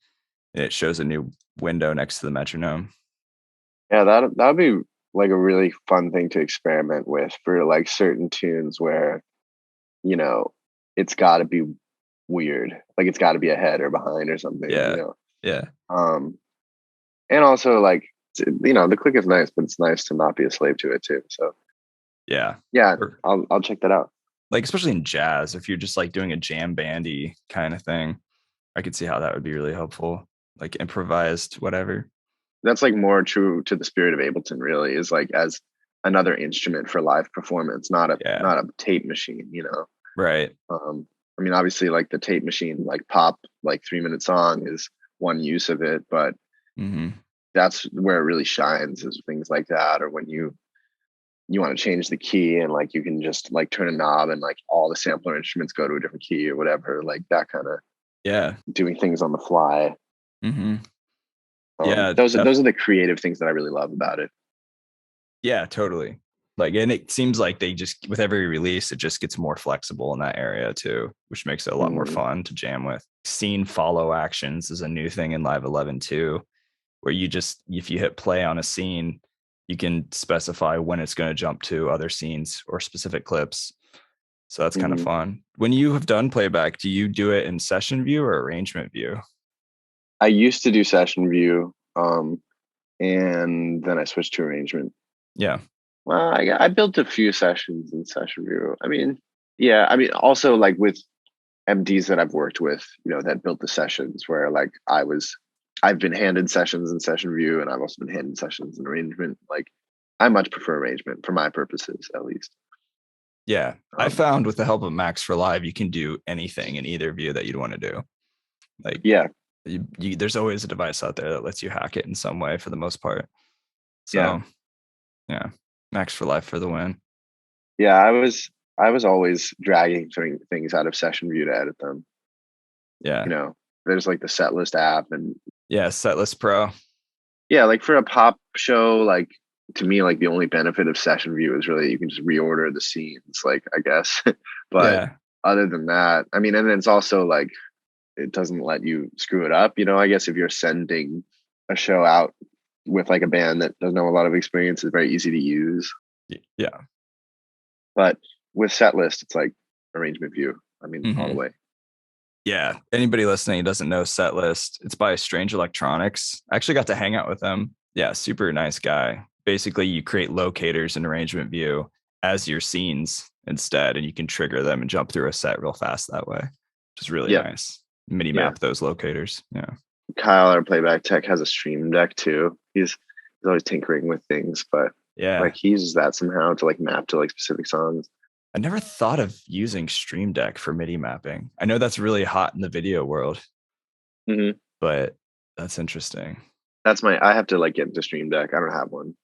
and it shows a new window next to the metronome. Yeah, that would be like a really fun thing to experiment with for like certain tunes where, you know, it's got to be weird. Like it's got to be ahead or behind or something, Yeah. Yeah. Um, and also like, the click is nice, but it's nice to not be a slave to it too. So Yeah. yeah, Or, I'll check that out. like especially in jazz, if you're just like doing a jam bandy kind of thing, I could see how that would be really helpful. Like improvised, whatever. That's like more true to the spirit of Ableton, really, is like as another instrument for live performance, not a Yeah. not a tape machine, Right. I mean, obviously, like the tape machine, like pop, like 3 minute song is one use of it, but Mm-hmm. that's where it really shines is things like that, or when you want to change the key and like you can just like turn a knob and like all the sampler instruments go to a different key or whatever, like that kind of Yeah. doing things on the fly. Mm-hmm. Yeah. Those are the creative things that I really love about it. Yeah, totally. Like, and it seems like they just, with every release, it just gets more flexible in that area too, which makes it a lot more Mm, fun to jam with. Scene follow actions is a new thing in Live 11 too, where you just, if you hit play on a scene, you can specify when it's going to jump to other scenes or specific clips. So that's kind of mhm. fun. When you have done playback, do you do it in session view or arrangement view? I used to do session view, and then I switched to arrangement. Yeah. Well, I built a few sessions in session view. I mean, yeah, I mean, also like with MDs that I've worked with, that built the sessions where like I've been handed sessions in session view, and I've also been handed sessions in arrangement. Like, I much prefer arrangement for my purposes, at least. Yeah. I Um, found with the help of Max for Live, you can do anything in either view that you'd want to do. Like, yeah, there's always a device out there that lets you hack it in some way for the most part. yeah, So yeah, Max for Life for the win. yeah. I was always dragging things out of session view to edit them. Yeah. There's like the set list app, and Yeah. Setlist Pro. yeah, like for a pop show, like to me, like the only benefit of session view is really you can just reorder the scenes, like I guess. But Yeah. other than that, I mean, and then it's also like it doesn't let you screw it up. I guess if you're sending a show out with like a band that doesn't have a lot of experience, it's very easy to use. Yeah. But with set list, it's like arrangement view. I mean, all the Hmm. way. Yeah. Anybody listening who doesn't know Setlist, it's by Strange Electronics. I actually got to hang out with them. Yeah. Super nice guy. Basically, you create locators in arrangement view as your scenes instead, and you can trigger them and jump through a set real fast that way, which is really Yeah, nice. MIDI yeah. map those locators. Yeah. Kyle, our playback tech, has a stream deck too. He's always tinkering with things, but Yeah. like he uses that somehow to like map to like specific songs. I never thought of using Stream Deck for MIDI mapping. I know that's really hot in the video world, Hmm. but that's interesting. I have to like get into Stream Deck. I don't have one.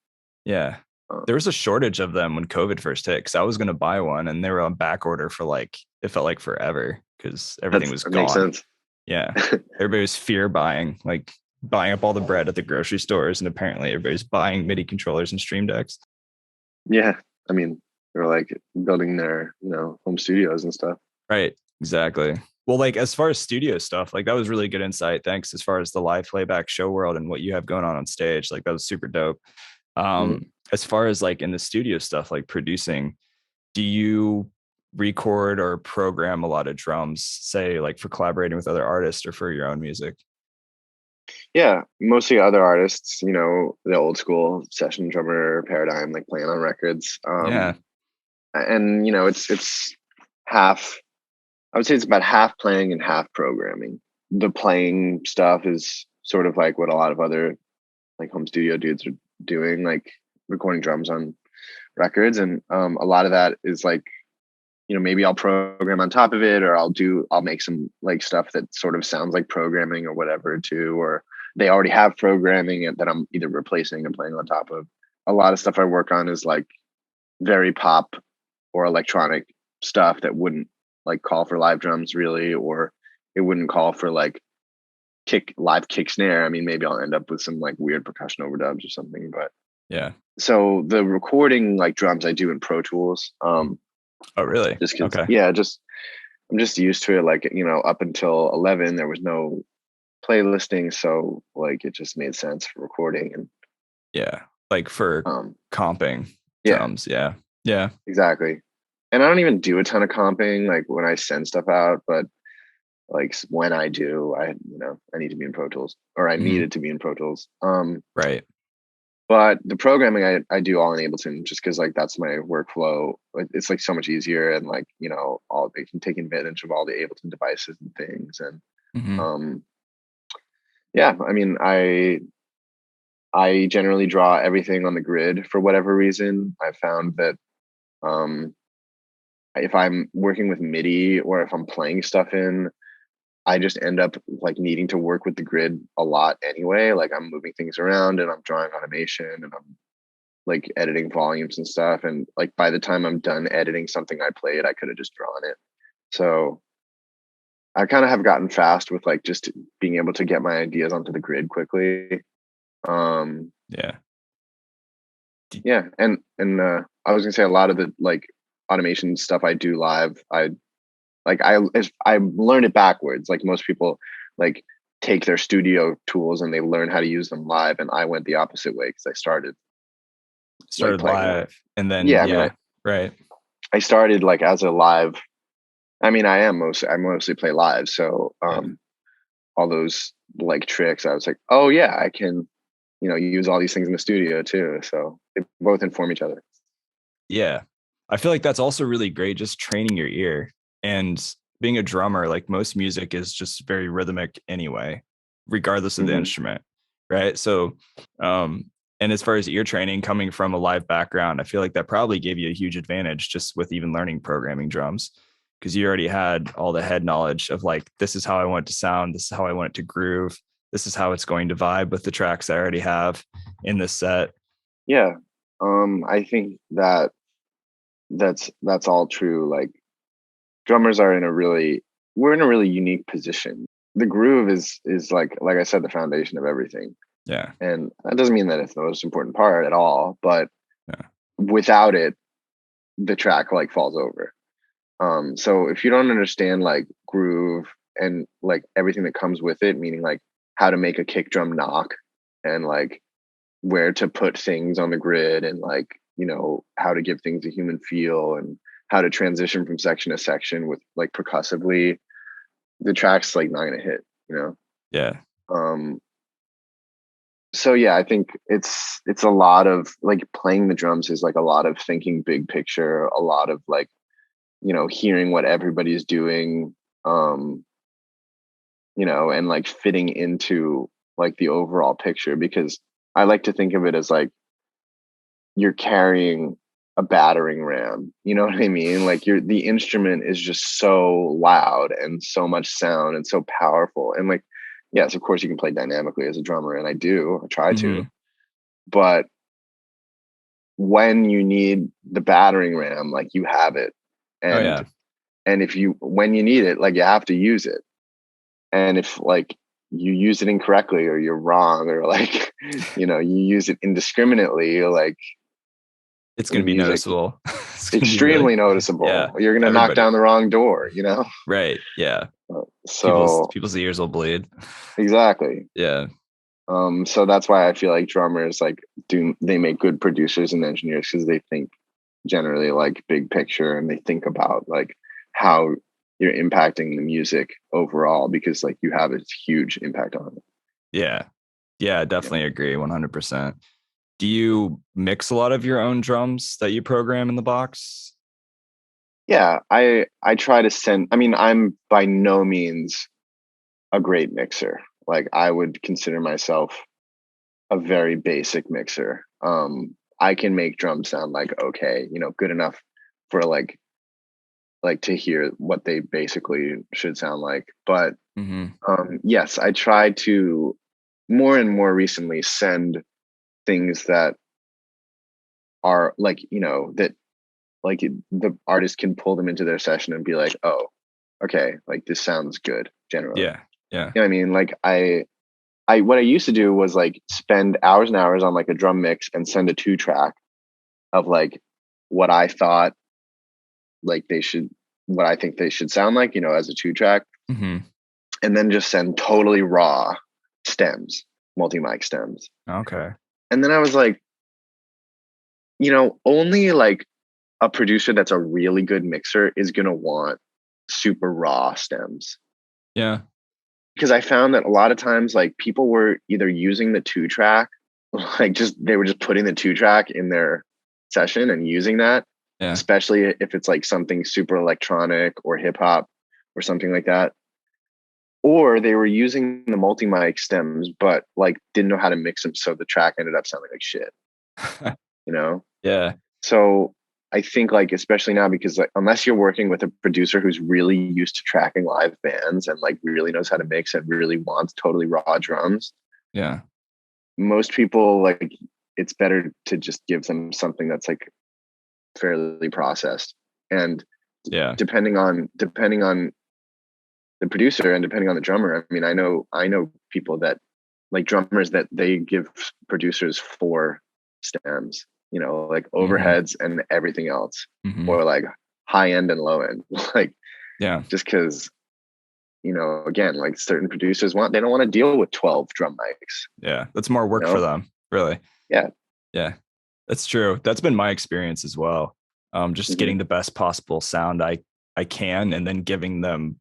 Yeah. There Um, was a shortage of them when COVID first hit because I was going to buy one and they were on back order for like, it felt like forever because everything was that makes gone. sense. Yeah. Everybody was fear buying, like buying up all the bread at the grocery stores. And apparently everybody's buying MIDI controllers and Stream Decks. Yeah, I mean, they're like building their home studios and stuff. Right. Exactly. Well, like as far as studio stuff, like that was really good insight. Thanks. As far as the live playback show world and what you have going on stage, like that was super dope. Mhm. As far as like in the studio stuff, like producing, do you record or program a lot of drums, say like for collaborating with other artists or for your own music? Yeah, mostly other artists, the old school session drummer paradigm, like playing on records. Yeah. And it's half. I would say it's about half playing and half programming. The playing stuff is sort of like what a lot of other like home studio dudes are doing, like recording drums on records, and a lot of that is like, maybe I'll program on top of it, or I'll make some like stuff that sort of sounds like programming or whatever too, or they already have programming that I'm either replacing and playing on top of. A lot of stuff I work on is like very pop or electronic stuff that wouldn't like call for live drums really, or it wouldn't call for like live kick snare. I mean, maybe I'll end up with some like weird percussion overdubs or something, but Yeah. so the recording like drums I do in Pro Tools. Oh, really? Just because, Okay. yeah, I'm just used to it. Like, up until 11, there was no playlisting, so like it just made sense for recording. And Yeah. Like for comping yeah, drums. Yeah. Yeah. exactly. And I don't even do a ton of comping like when I send stuff out, but like when I do, I need to be in Pro Tools, or I Mhm. needed to be in Pro Tools. Right. But the programming I do all in Ableton, just because like that's my workflow. It's like so much easier, and like all they can take advantage of all the Ableton devices and things. And Mhm. yeah, I mean, I generally draw everything on the grid for whatever reason. I found that um, if I'm working with MIDI or if I'm playing stuff in, I just end up like needing to work with the grid a lot anyway. Like I'm moving things around and I'm drawing automation and I'm like editing volumes and stuff. And like by the time I'm done editing something I played, I could have just drawn it. So I kind of have gotten fast with like just being able to get my ideas onto the grid quickly. Um, Yeah. yeah, and I was gonna say a lot of the like automation stuff I do live, I learned it backwards. Like most people like take their studio tools and they learn how to use them live, and I went the opposite way because I started like Started playing live. live and then, Yeah, I mean, yeah. Right. I started like as a live. I mean, I mostly play live, so Yeah. all those like tricks, I was like, oh yeah, I can, use all these things in the studio too. So they both inform each other. Yeah. I feel like that's also really great, just training your ear. And being a drummer, like most music is just very rhythmic anyway, regardless of the Hmm. instrument. Right. So, and as far as ear training coming from a live background, I feel like that probably gave you a huge advantage just with even learning programming drums, because you already had all the head knowledge of like, this is how I want it to sound. This is how I want it to groove. This is how it's going to vibe with the tracks I already have in this set. Yeah, I think that's all true. Like drummers are we're in a really unique position. The groove is like I said, the foundation of everything. Yeah. And that doesn't mean that it's the most important part at all, but Yeah. without it, the track like falls over. So if you don't understand like groove and like everything that comes with it, meaning like how to make a kick drum knock and like where to put things on the grid and like, how to give things a human feel and how to transition from section to section with like percussively, the track's like not gonna hit, you know? Yeah. Um, so yeah, I think it's a lot of like playing the drums is like a lot of thinking big picture, a lot of like, hearing what everybody's doing, um, and like fitting into like the overall picture, because I like to think of it as like you're carrying a battering ram. You know what I mean? Like the instrument is just so loud and so much sound and so powerful. And like, yes, of course you can play dynamically as a drummer, and I try to. Hmm. But when you need the battering ram, like you have it. Oh And yeah. if you when you need it, like you have to use it. And if like you use it incorrectly or you're wrong or like, you use it indiscriminately, like It's the gonna be music noticeable. It's gonna be really, extremely yeah. noticeable. You're gonna knock Everybody. down the wrong door, Right. Yeah. People's So people's ears will bleed. exactly. Yeah. So that's why I feel like drummers like do they make good producers and engineers because they think generally like big picture, and they think about like how you're impacting the music overall, because like you have a huge impact on it. Yeah, I definitely agree 100%. Do you mix a lot of your own drums that you program in the box? Yeah, I try to send. I mean, I'm by no means a great mixer. Like, I would consider myself a very basic mixer. I can make drums sound like okay, good enough for like to hear what they basically should sound like. But yes, I try to more and more recently send things that are like, that like the artist can pull them into their session and be like, oh, okay, like this sounds good generally. Yeah. You know what I mean? Like I what I used to do was like spend hours and hours on like a drum mix and send a 2-track of like what I thought like they should what I think they should sound like, as a 2-track. And then just send totally raw stems, multi-mic stems. Okay. And then I was like, only like a producer that's a really good mixer is going to want super raw stems. Yeah. Because I found that a lot of times like people were either using the 2-track, like they were just putting the 2-track in their session and using that, especially if it's like something super electronic or hip hop or something like that. Or they were using the multi-mic stems, but like didn't know how to mix them. So the track ended up sounding like shit, Yeah. So I think like, especially now, because like, unless you're working with a producer who's really used to tracking live bands and like really knows how to mix and really wants totally raw drums. Yeah. Most people like, it's better to just give them something that's like fairly processed. And depending on the producer and depending on the drummer, I mean, I know people that like drummers that they give producers 4 stems, like overheads and everything else, or like high end and low end, like just because again, like certain producers they don't want to deal with 12 drum mics. Yeah, that's more work for them, really. Yeah, that's true. That's been my experience as well. Just getting the best possible sound I can, and then giving them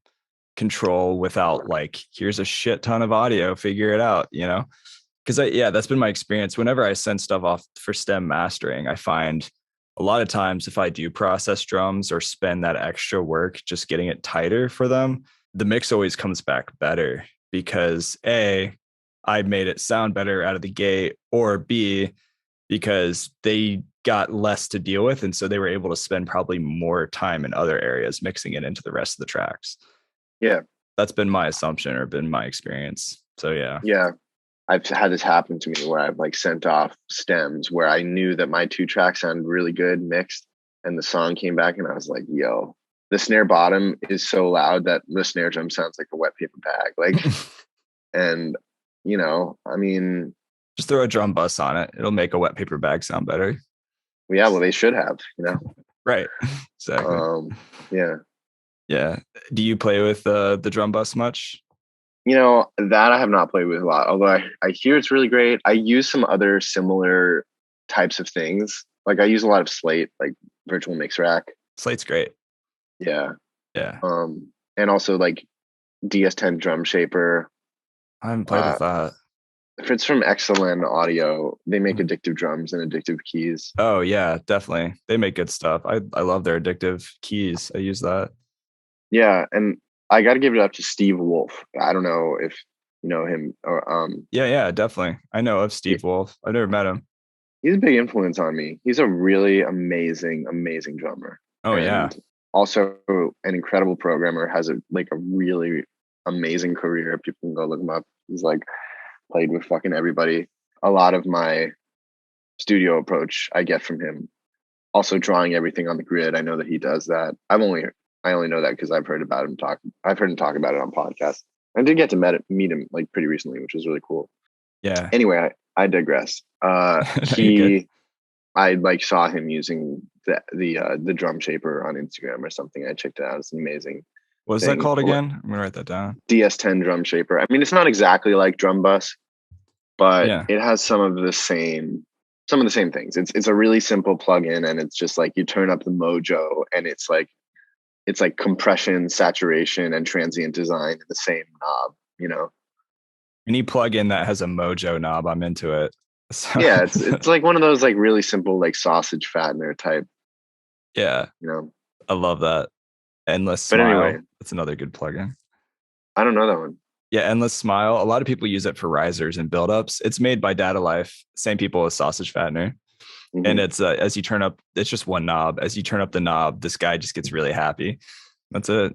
control without like, here's a shit ton of audio, figure it out, because that's been my experience. Whenever I send stuff off for stem mastering, I find a lot of times if I do process drums or spend that extra work just getting it tighter for them, the mix always comes back better because A, I made it sound better out of the gate, or B, because they got less to deal with. And so they were able to spend probably more time in other areas mixing it into the rest of the tracks. Yeah. That's been my assumption or been my experience. So yeah. I've had this happen to me where I've like sent off stems where I knew that my 2-track sounded really good mixed, and the song came back and I was like, yo, the snare bottom is so loud that the snare drum sounds like a wet paper bag. Like, and I mean, just throw a drum bus on it. It'll make a wet paper bag sound better. Yeah, well, they should have, Right. Exactly. Yeah. Do you play with the drum bus much? That I have not played with a lot, although I hear it's really great. I use some other similar types of things. Like I use a lot of Slate, like virtual mix rack. Slate's great. Yeah. And also like DS10 drum shaper. I haven't played with that. If it's from Excellent Audio, they make addictive drums and addictive keys. Oh yeah, definitely. They make good stuff. I love their addictive keys. I use that. Yeah, and I got to give it up to Steve Wolf. I don't know if you know him or Yeah, definitely. I know of Steve Wolf. I've never met him. He's a big influence on me. He's a really amazing drummer. Oh, yeah. Also an incredible programmer, has a really amazing career. People can go look him up. He's like played with fucking everybody. A lot of my studio approach I get from him. Also drawing everything on the grid. I know that he does that. I only know that because I've heard him talk about it on podcasts. I did get to meet him like pretty recently, which was really cool. Yeah. Anyway, I digress. I like saw him using the drum shaper on Instagram or something. I checked it out. It's amazing. What's that called again? I'm gonna write that down. DS10 drum shaper. I mean, it's not exactly like drum bus, but it has some of the same some of the same things. It's a really simple plugin, and it's just like you turn up the mojo, and it's like compression, saturation, and transient design in the same knob. You know. Any plugin that has a mojo knob, I'm into it. So Yeah, it's like one of those like really simple like sausage fattener type. yeah, You know. I love that. Endless But anyway, Smile. That's another good plugin. I don't know that one. Yeah, Endless Smile. A lot of people use it for risers and buildups. It's made by Data Life, same people as Sausage Fattener. And Mm-hmm. it's as you turn up, it's just one knob. As you turn up the knob, this guy just gets really happy. That's it.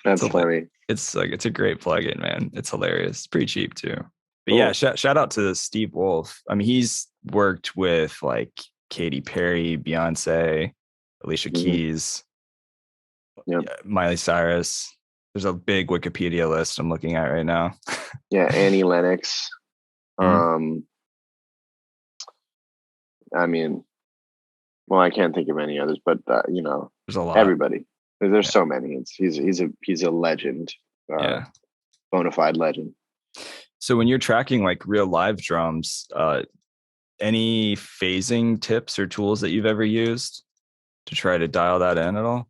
That's funny. It's like it's a great plugin, man. It's hilarious. It's pretty cheap too. But yeah, Cool. shout out to Steve Wolf. I mean, he's worked with like Katy Perry, Beyonce, Alicia Mm-hmm. Keys, Yep. Miley Cyrus. There's a big Wikipedia list I'm looking at right now. Yeah, Annie Lennox. Mhm. I mean, well, I can't think of any others, but you know, There's a lot. everybody. There's Yeah. so many. He's a legend, Yeah. bona fide legend. So when you're tracking like real live drums, any phasing tips or tools that you've ever used to try to dial that in at all?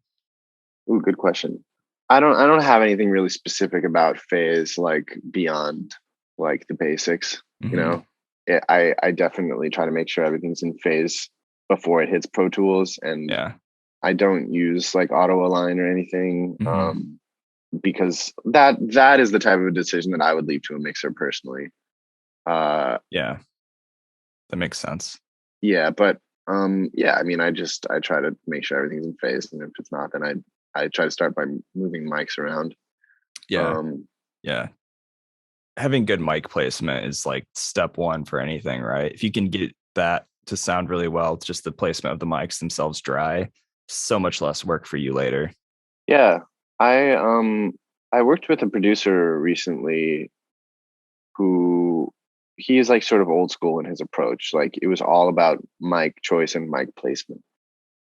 Ooh, good question. I don't have anything really specific about phase like beyond like the basics. You Mm-hmm. know, I definitely try to make sure everything's in phase before it hits Pro Tools, and Yeah. I don't use like auto align or anything. Mm-hmm. Because that is the type of a decision that I would leave to a mixer personally. Yeah. That makes sense. Yeah, but yeah, I mean, I try to make sure everything's in phase, and if it's not, then I try to start by moving mics around. Yeah. Um, Yeah. Having good mic placement is like step one for anything, right? If you can get that to sound really well, it's just the placement of the mics themselves dry, so much less work for you later. yeah, I worked with a producer recently who he is like sort of old school in his approach. Like it was all about mic choice and mic placement.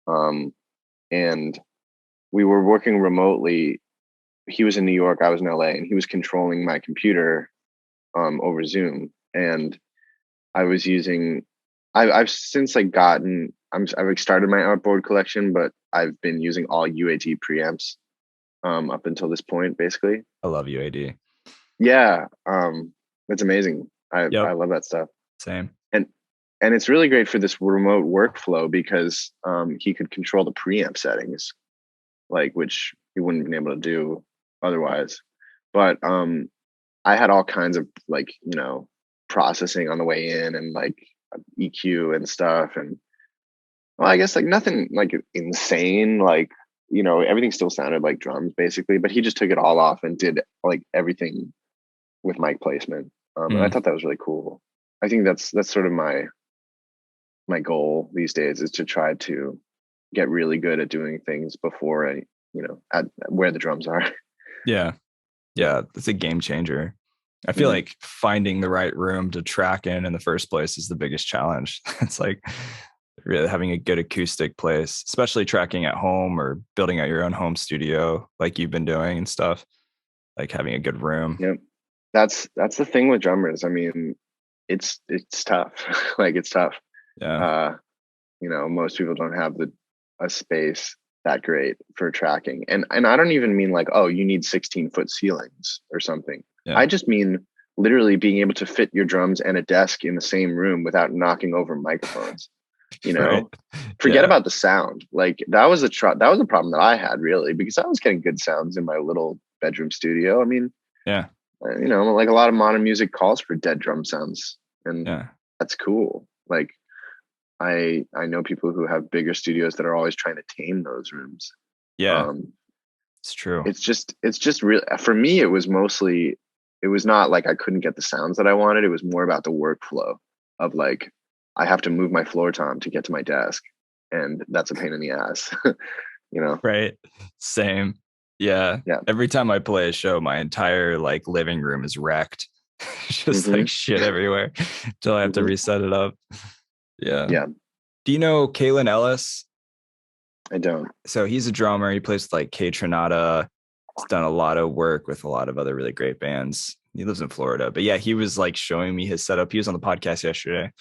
Um, and we were working remotely. He was in New York, I was in LA, and he was controlling my computer over Zoom. And I was using I've since like gotten I've like started my artboard collection, but I've been using all UAT preamps up until this point, basically. I love UAD. Yeah, it's amazing. I Yep. love that stuff. Same. And it's really great for this remote workflow because he could control the preamp settings, like which he wouldn't have been able to do otherwise. But I had all kinds of like, you know, processing on the way in and like EQ and stuff. And well, I guess like nothing like insane, like, you know, everything still sounded like drums basically, but he just took it all off and did like everything with mic placement. And I Mm. thought that was really cool. I think that's sort of my goal these days is to try to get really good at doing things before I, you know, at where the drums are. Yeah. Yeah. It's a game changer. I feel Mhm. like finding the right room to track in the first place is the biggest challenge. It's like really having a good acoustic place, especially tracking at home or building out your own home studio like you've been doing and stuff, like having a good room. Yep. That's the thing with drummers. I mean, it's tough. Like it's tough. Yeah. Uh, you know, most people don't have a space that great for tracking. And I don't even mean like, oh, you need 16-foot ceilings or something. I Yeah. just mean literally being able to fit your drums and a desk in the same room without knocking over microphones. You Right. know, forget Yeah. about the sound. Like that was that was a problem that I had really because I was getting good sounds in my little bedroom studio. I mean, Yeah. you know, like a lot of modern music calls for dead drum sounds, and Yeah. that's cool. Like I know people who have bigger studios that are always trying to tame those rooms. Yeah. Um, It's true. it's just real for me. It was not like I couldn't get the sounds that I wanted. It was more about the workflow of like I have to move my floor tom to get to my desk, and that's a pain in the ass. You know? Right. Same. Yeah. Yeah. Every time I play a show, my entire like living room is wrecked. Just Hmm. like shit everywhere until I have to Hmm. reset it up. Yeah. Yeah. Do you know Kalen Ellis? I don't. So he's a drummer. He plays with, like K Tronada. He's done a lot of work with a lot of other really great bands. He lives in Florida. But yeah, he was like showing me his setup. He was on the podcast yesterday.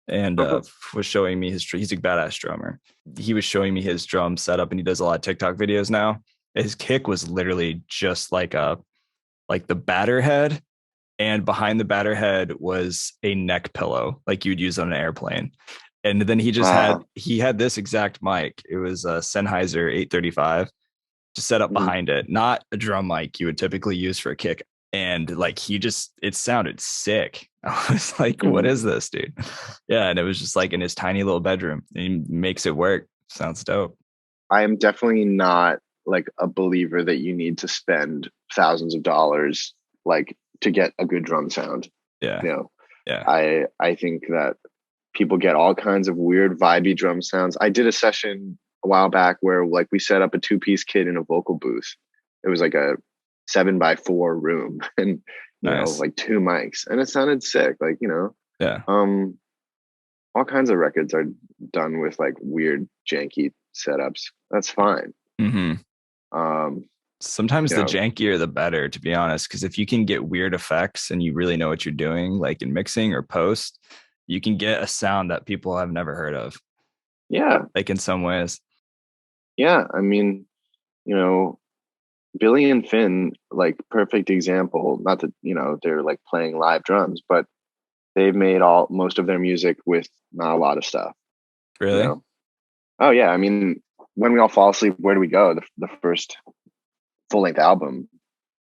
and Oh, cool. was showing me he's a badass drummer. He was showing me his drum setup, and he does a lot of TikTok videos now. His kick was literally just like the batter head, and behind the batter head was a neck pillow like you'd use on an airplane. And then Wow. he had this exact mic. It was a Sennheiser 835 just set up Mhm. behind it, not a drum mic you would typically use for a kick. And like it sounded sick. I was like, what Mhm. is this, dude? Yeah. And it was just like in his tiny little bedroom. And he makes it work. Sounds dope. I am definitely not like a believer that you need to spend thousands of dollars like to get a good drum sound. Yeah. You know, Yeah. I think that people get all kinds of weird vibey drum sounds. I did a session a while back where like we set up a two-piece kit in a vocal booth. It was like a 7x4 room and Nice. like two mics, and it sounded sick. Like, Yeah. um all kinds of records are done with like weird janky setups. That's fine. Mm-hmm. Um, Sometimes you the know, jankier the better, to be honest, because if you can get weird effects and you really know what you're doing, like in mixing or post, you can get a sound that people have never heard of, yeah, like in some ways. yeah. I mean, you know, Billy and Finn, like perfect example. Not that, they're like playing live drums, but they've made all most of their music with not a lot of stuff, you Really? know. Oh yeah, I mean, when we all fall asleep, where do we go? The first full length album,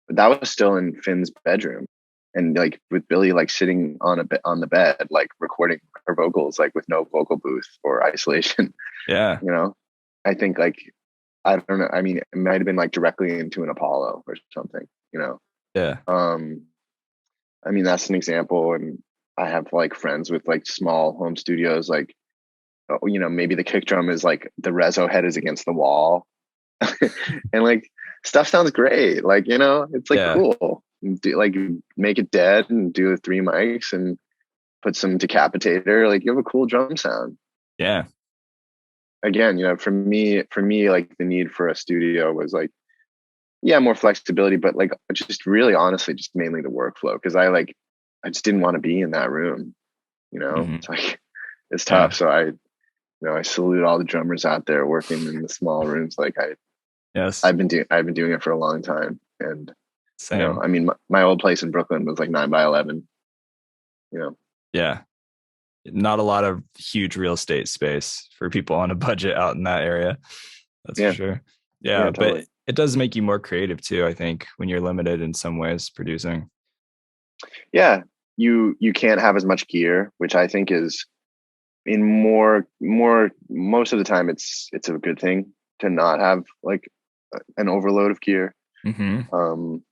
but that was still in Finn's bedroom, and like with Billy like sitting on the bed, like recording her vocals, like with no vocal booth or isolation. Yeah. You know, I think like I don't know. I mean, it might have been like directly into an Apollo or something. Yeah. Um, I mean, that's an example, and I have like friends with like small home studios, like maybe the kick drum is like the reso head is against the wall, and like stuff sounds great. Like it's like Yeah. cool. Like make it dead and do three mics and put some decapitator. Like you have a cool drum sound. Yeah. Again, for me, like the need for a studio was like, yeah, more flexibility, but like just really honestly, just mainly the workflow. Cause I just didn't want to be in that room, Hmm. it's like, it's Yeah. tough. So I salute all the drummers out there working in the small rooms. Like Yes. I've been doing it for a long time. And, Same. I mean, my old place in Brooklyn was like 9x11, you know? Yeah. Not a lot of huge real estate space for people on a budget out in that area. That's for Yeah. sure. Yeah, Yeah. But totally. it does make you more creative too, I think, when you're limited in some ways producing. Yeah. You can't have as much gear, which I think is in more most of the time it's a good thing to not have like an overload of gear. Hmm. um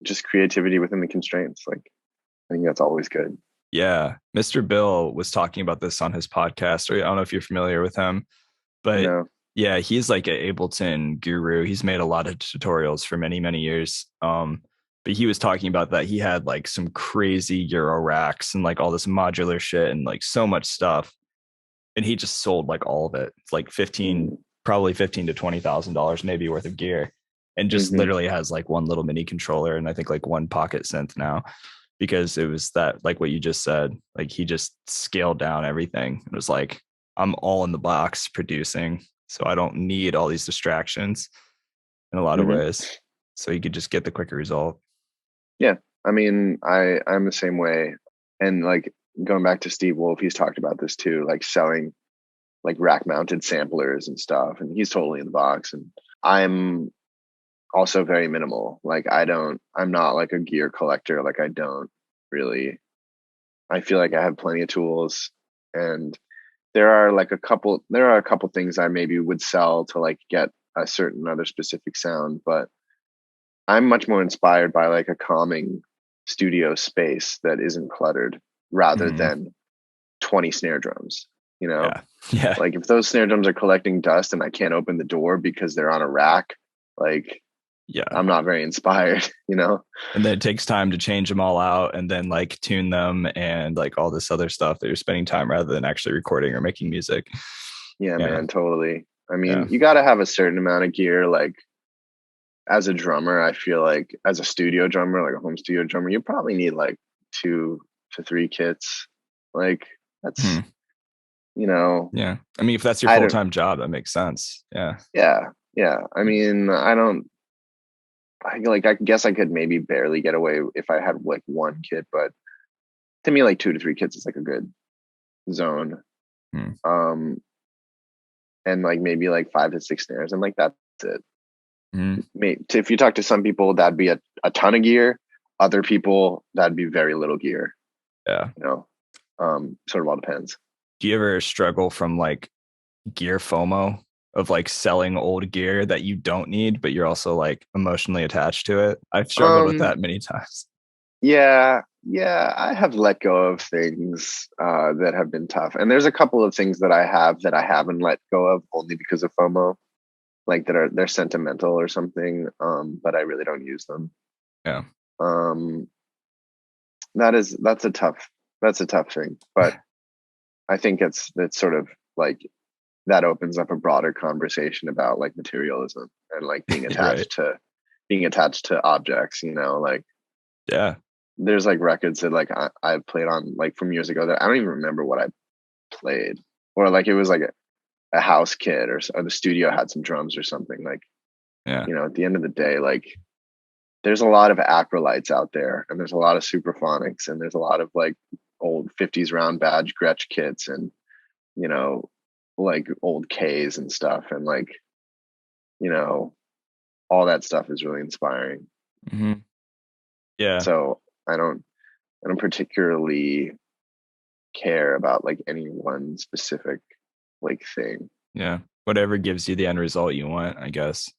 just creativity within the constraints, like I think that's always good. Yeah. Mr. Bill was talking about this on his podcast. Or I don't know if you're familiar with him, but No. yeah, he's like an Ableton guru. He's made a lot of tutorials for many, many years. But he was talking about that he had like some crazy Euro racks and like all this modular shit and like so much stuff. And he just sold like all of it. It's like Mm-hmm. probably 15 to $20,000 maybe worth of gear. And just Mm-hmm. literally has like one little mini controller and I think like one pocket synth now, because it was that, like what you just said, like he just scaled down everything. It was like, I'm all in the box producing, so I don't need all these distractions in a lot of Mm-hmm. ways. So you could just get the quicker result. Yeah, I mean, I'm the same way. And like going back to Steve Wolf, he's talked about this too, like selling like rack mounted samplers and stuff, and he's totally in the box. And I'm also very minimal. Like I'm not like a gear collector. Like I don't really, I feel like I have plenty of tools, and there are a couple things I maybe would sell to like get a certain other specific sound, but I'm much more inspired by like a calming studio space that isn't cluttered rather Mm-hmm. than 20 snare drums, you know? Yeah. Yeah. Like if those snare drums are collecting dust and I can't open the door because they're on a rack, like Yeah. I'm not very inspired, you know? And then it takes time to change them all out and then like tune them and like all this other stuff that you're spending time rather than actually recording or making music. Yeah, Yeah. man, totally. I mean, Yeah. you got to have a certain amount of gear. Like as a drummer, I feel like as a studio drummer, like a home studio drummer, you probably need like 2 to 3 kits. Like That's, you know, yeah. I mean, if that's your full-time job, that makes sense. Yeah. Yeah. I mean, I guess I could maybe barely get away if I had like one kid, but to me, like 2 to 3 kids is like a good zone. And like maybe like 5 to 6 snares, and like that's it. If you talk to some people, that'd be a ton of gear. Other people, that'd be very little gear. Yeah. You know, sort of all depends. Do you ever struggle from like gear FOMO of like selling old gear that you don't need, but you're also like emotionally attached to it? I've struggled with that many times. Yeah, I have let go of things that have been tough, and there's a couple of things that I haven't let go of only because of FOMO, like they're sentimental or something, but I really don't use them. Yeah. That's a tough thing, but I think it's sort of like that opens up a broader conversation about like materialism and like being attached to objects, you know, like, yeah. There's like records that like I played on like from years ago that I don't even remember what I played, or like it was like a house kit, or the studio had some drums or something. Like, you know, at the end of the day, like there's a lot of acrylites out there, and there's a lot of superphonics, and there's a lot of like old 50s round badge Gretsch kits, and, you know, like old Ks and stuff, and like, you know, all that stuff is really inspiring. Yeah. So I don't particularly care about like any one specific like thing. Yeah. Whatever gives you the end result you want, I guess.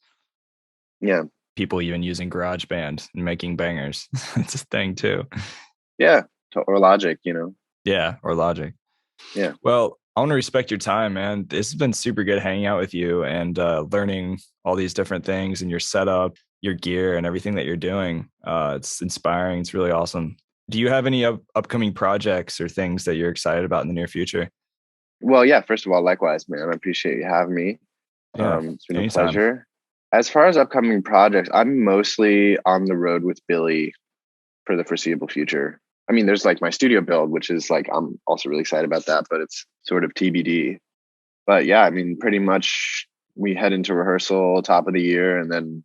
Yeah. People even using GarageBand and making bangers. It's a thing too. Yeah. Or Logic, you know. Yeah. Or Logic. Yeah. Well, I want to respect your time, man. This has been super good hanging out with you and learning all these different things and your setup, your gear, and everything that you're doing. It's inspiring. It's really awesome. Do you have any upcoming projects or things that you're excited about in the near future? Well, yeah, first of all, likewise, man. I appreciate you having me. Yeah, it's been a pleasure. As far as upcoming projects, I'm mostly on the road with Billie for the foreseeable future. I mean, there's like my studio build, which is like, I'm also really excited about that, but it's sort of TBD. But yeah, I mean, pretty much we head into rehearsal top of the year, and then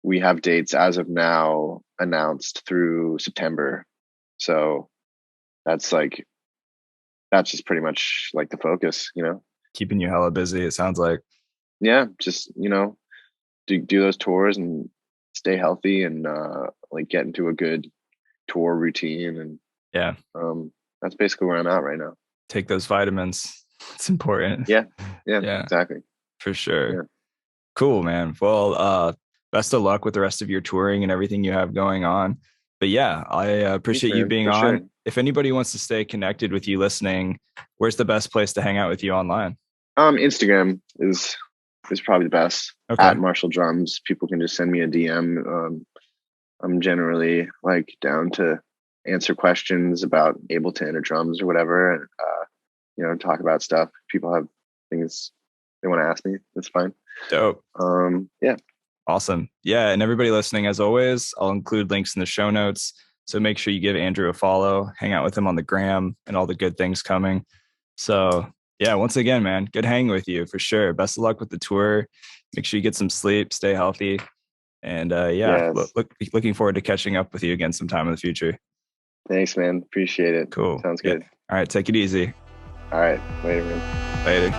we have dates as of now announced through September. So that's just pretty much like the focus, you know. Keeping you hella busy, it sounds like. Yeah, just, you know, do those tours and stay healthy, and like get into a good tour routine, and that's basically where I'm at right now. Take those vitamins. It's important. Yeah, exactly. For sure. Yeah. Cool, man. Well, best of luck with the rest of your touring and everything you have going on. But yeah, I appreciate you being on. Sure. If anybody wants to stay connected with you listening, where's the best place to hang out with you online? Instagram is probably the best. Okay. At Marshall Drums. People can just send me a DM. I'm generally like down to answer questions about Ableton or drums or whatever, and you know, talk about stuff. People have things they want to ask me. That's fine. Dope. Yeah. Awesome. Yeah. And everybody listening, as always, I'll include links in the show notes. So make sure you give Andrew a follow, hang out with him on the gram, and all the good things coming. So yeah, once again, man, good hanging with you for sure. Best of luck with the tour. Make sure you get some sleep, stay healthy. And looking forward to catching up with you again sometime in the future. Thanks, man. Appreciate it. Cool. Sounds good. Yeah. All right. Take it easy. All right. Later, man. Later.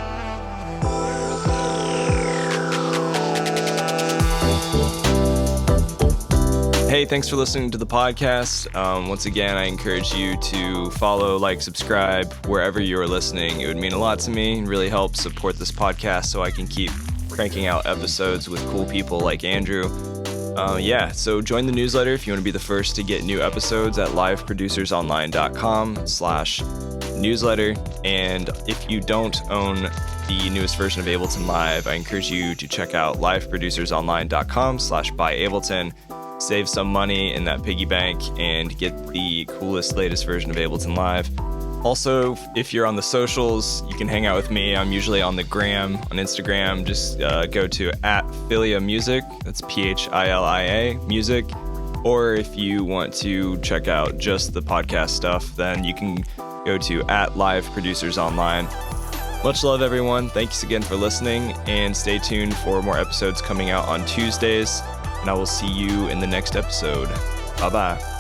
Hey, thanks for listening to the podcast. Once again, I encourage you to follow, like, subscribe wherever you're listening. It would mean a lot to me and really help support this podcast so I can keep cranking out episodes with cool people like Andrew. So join the newsletter if you want to be the first to get new episodes at liveproducersonline.com/newsletter. And if you don't own the newest version of Ableton Live, I encourage you to check out liveproducersonline.com/buyableton. Save some money in that piggy bank and get the coolest, latest version of Ableton Live. Also, if you're on the socials, you can hang out with me. I'm usually on the gram, on Instagram. Just go to @Philia_music. That's PHILIA music. Or if you want to check out just the podcast stuff, then you can go to @liveproducersonline. Much love, everyone. Thanks again for listening, and stay tuned for more episodes coming out on Tuesdays, and I will see you in the next episode. Bye-bye.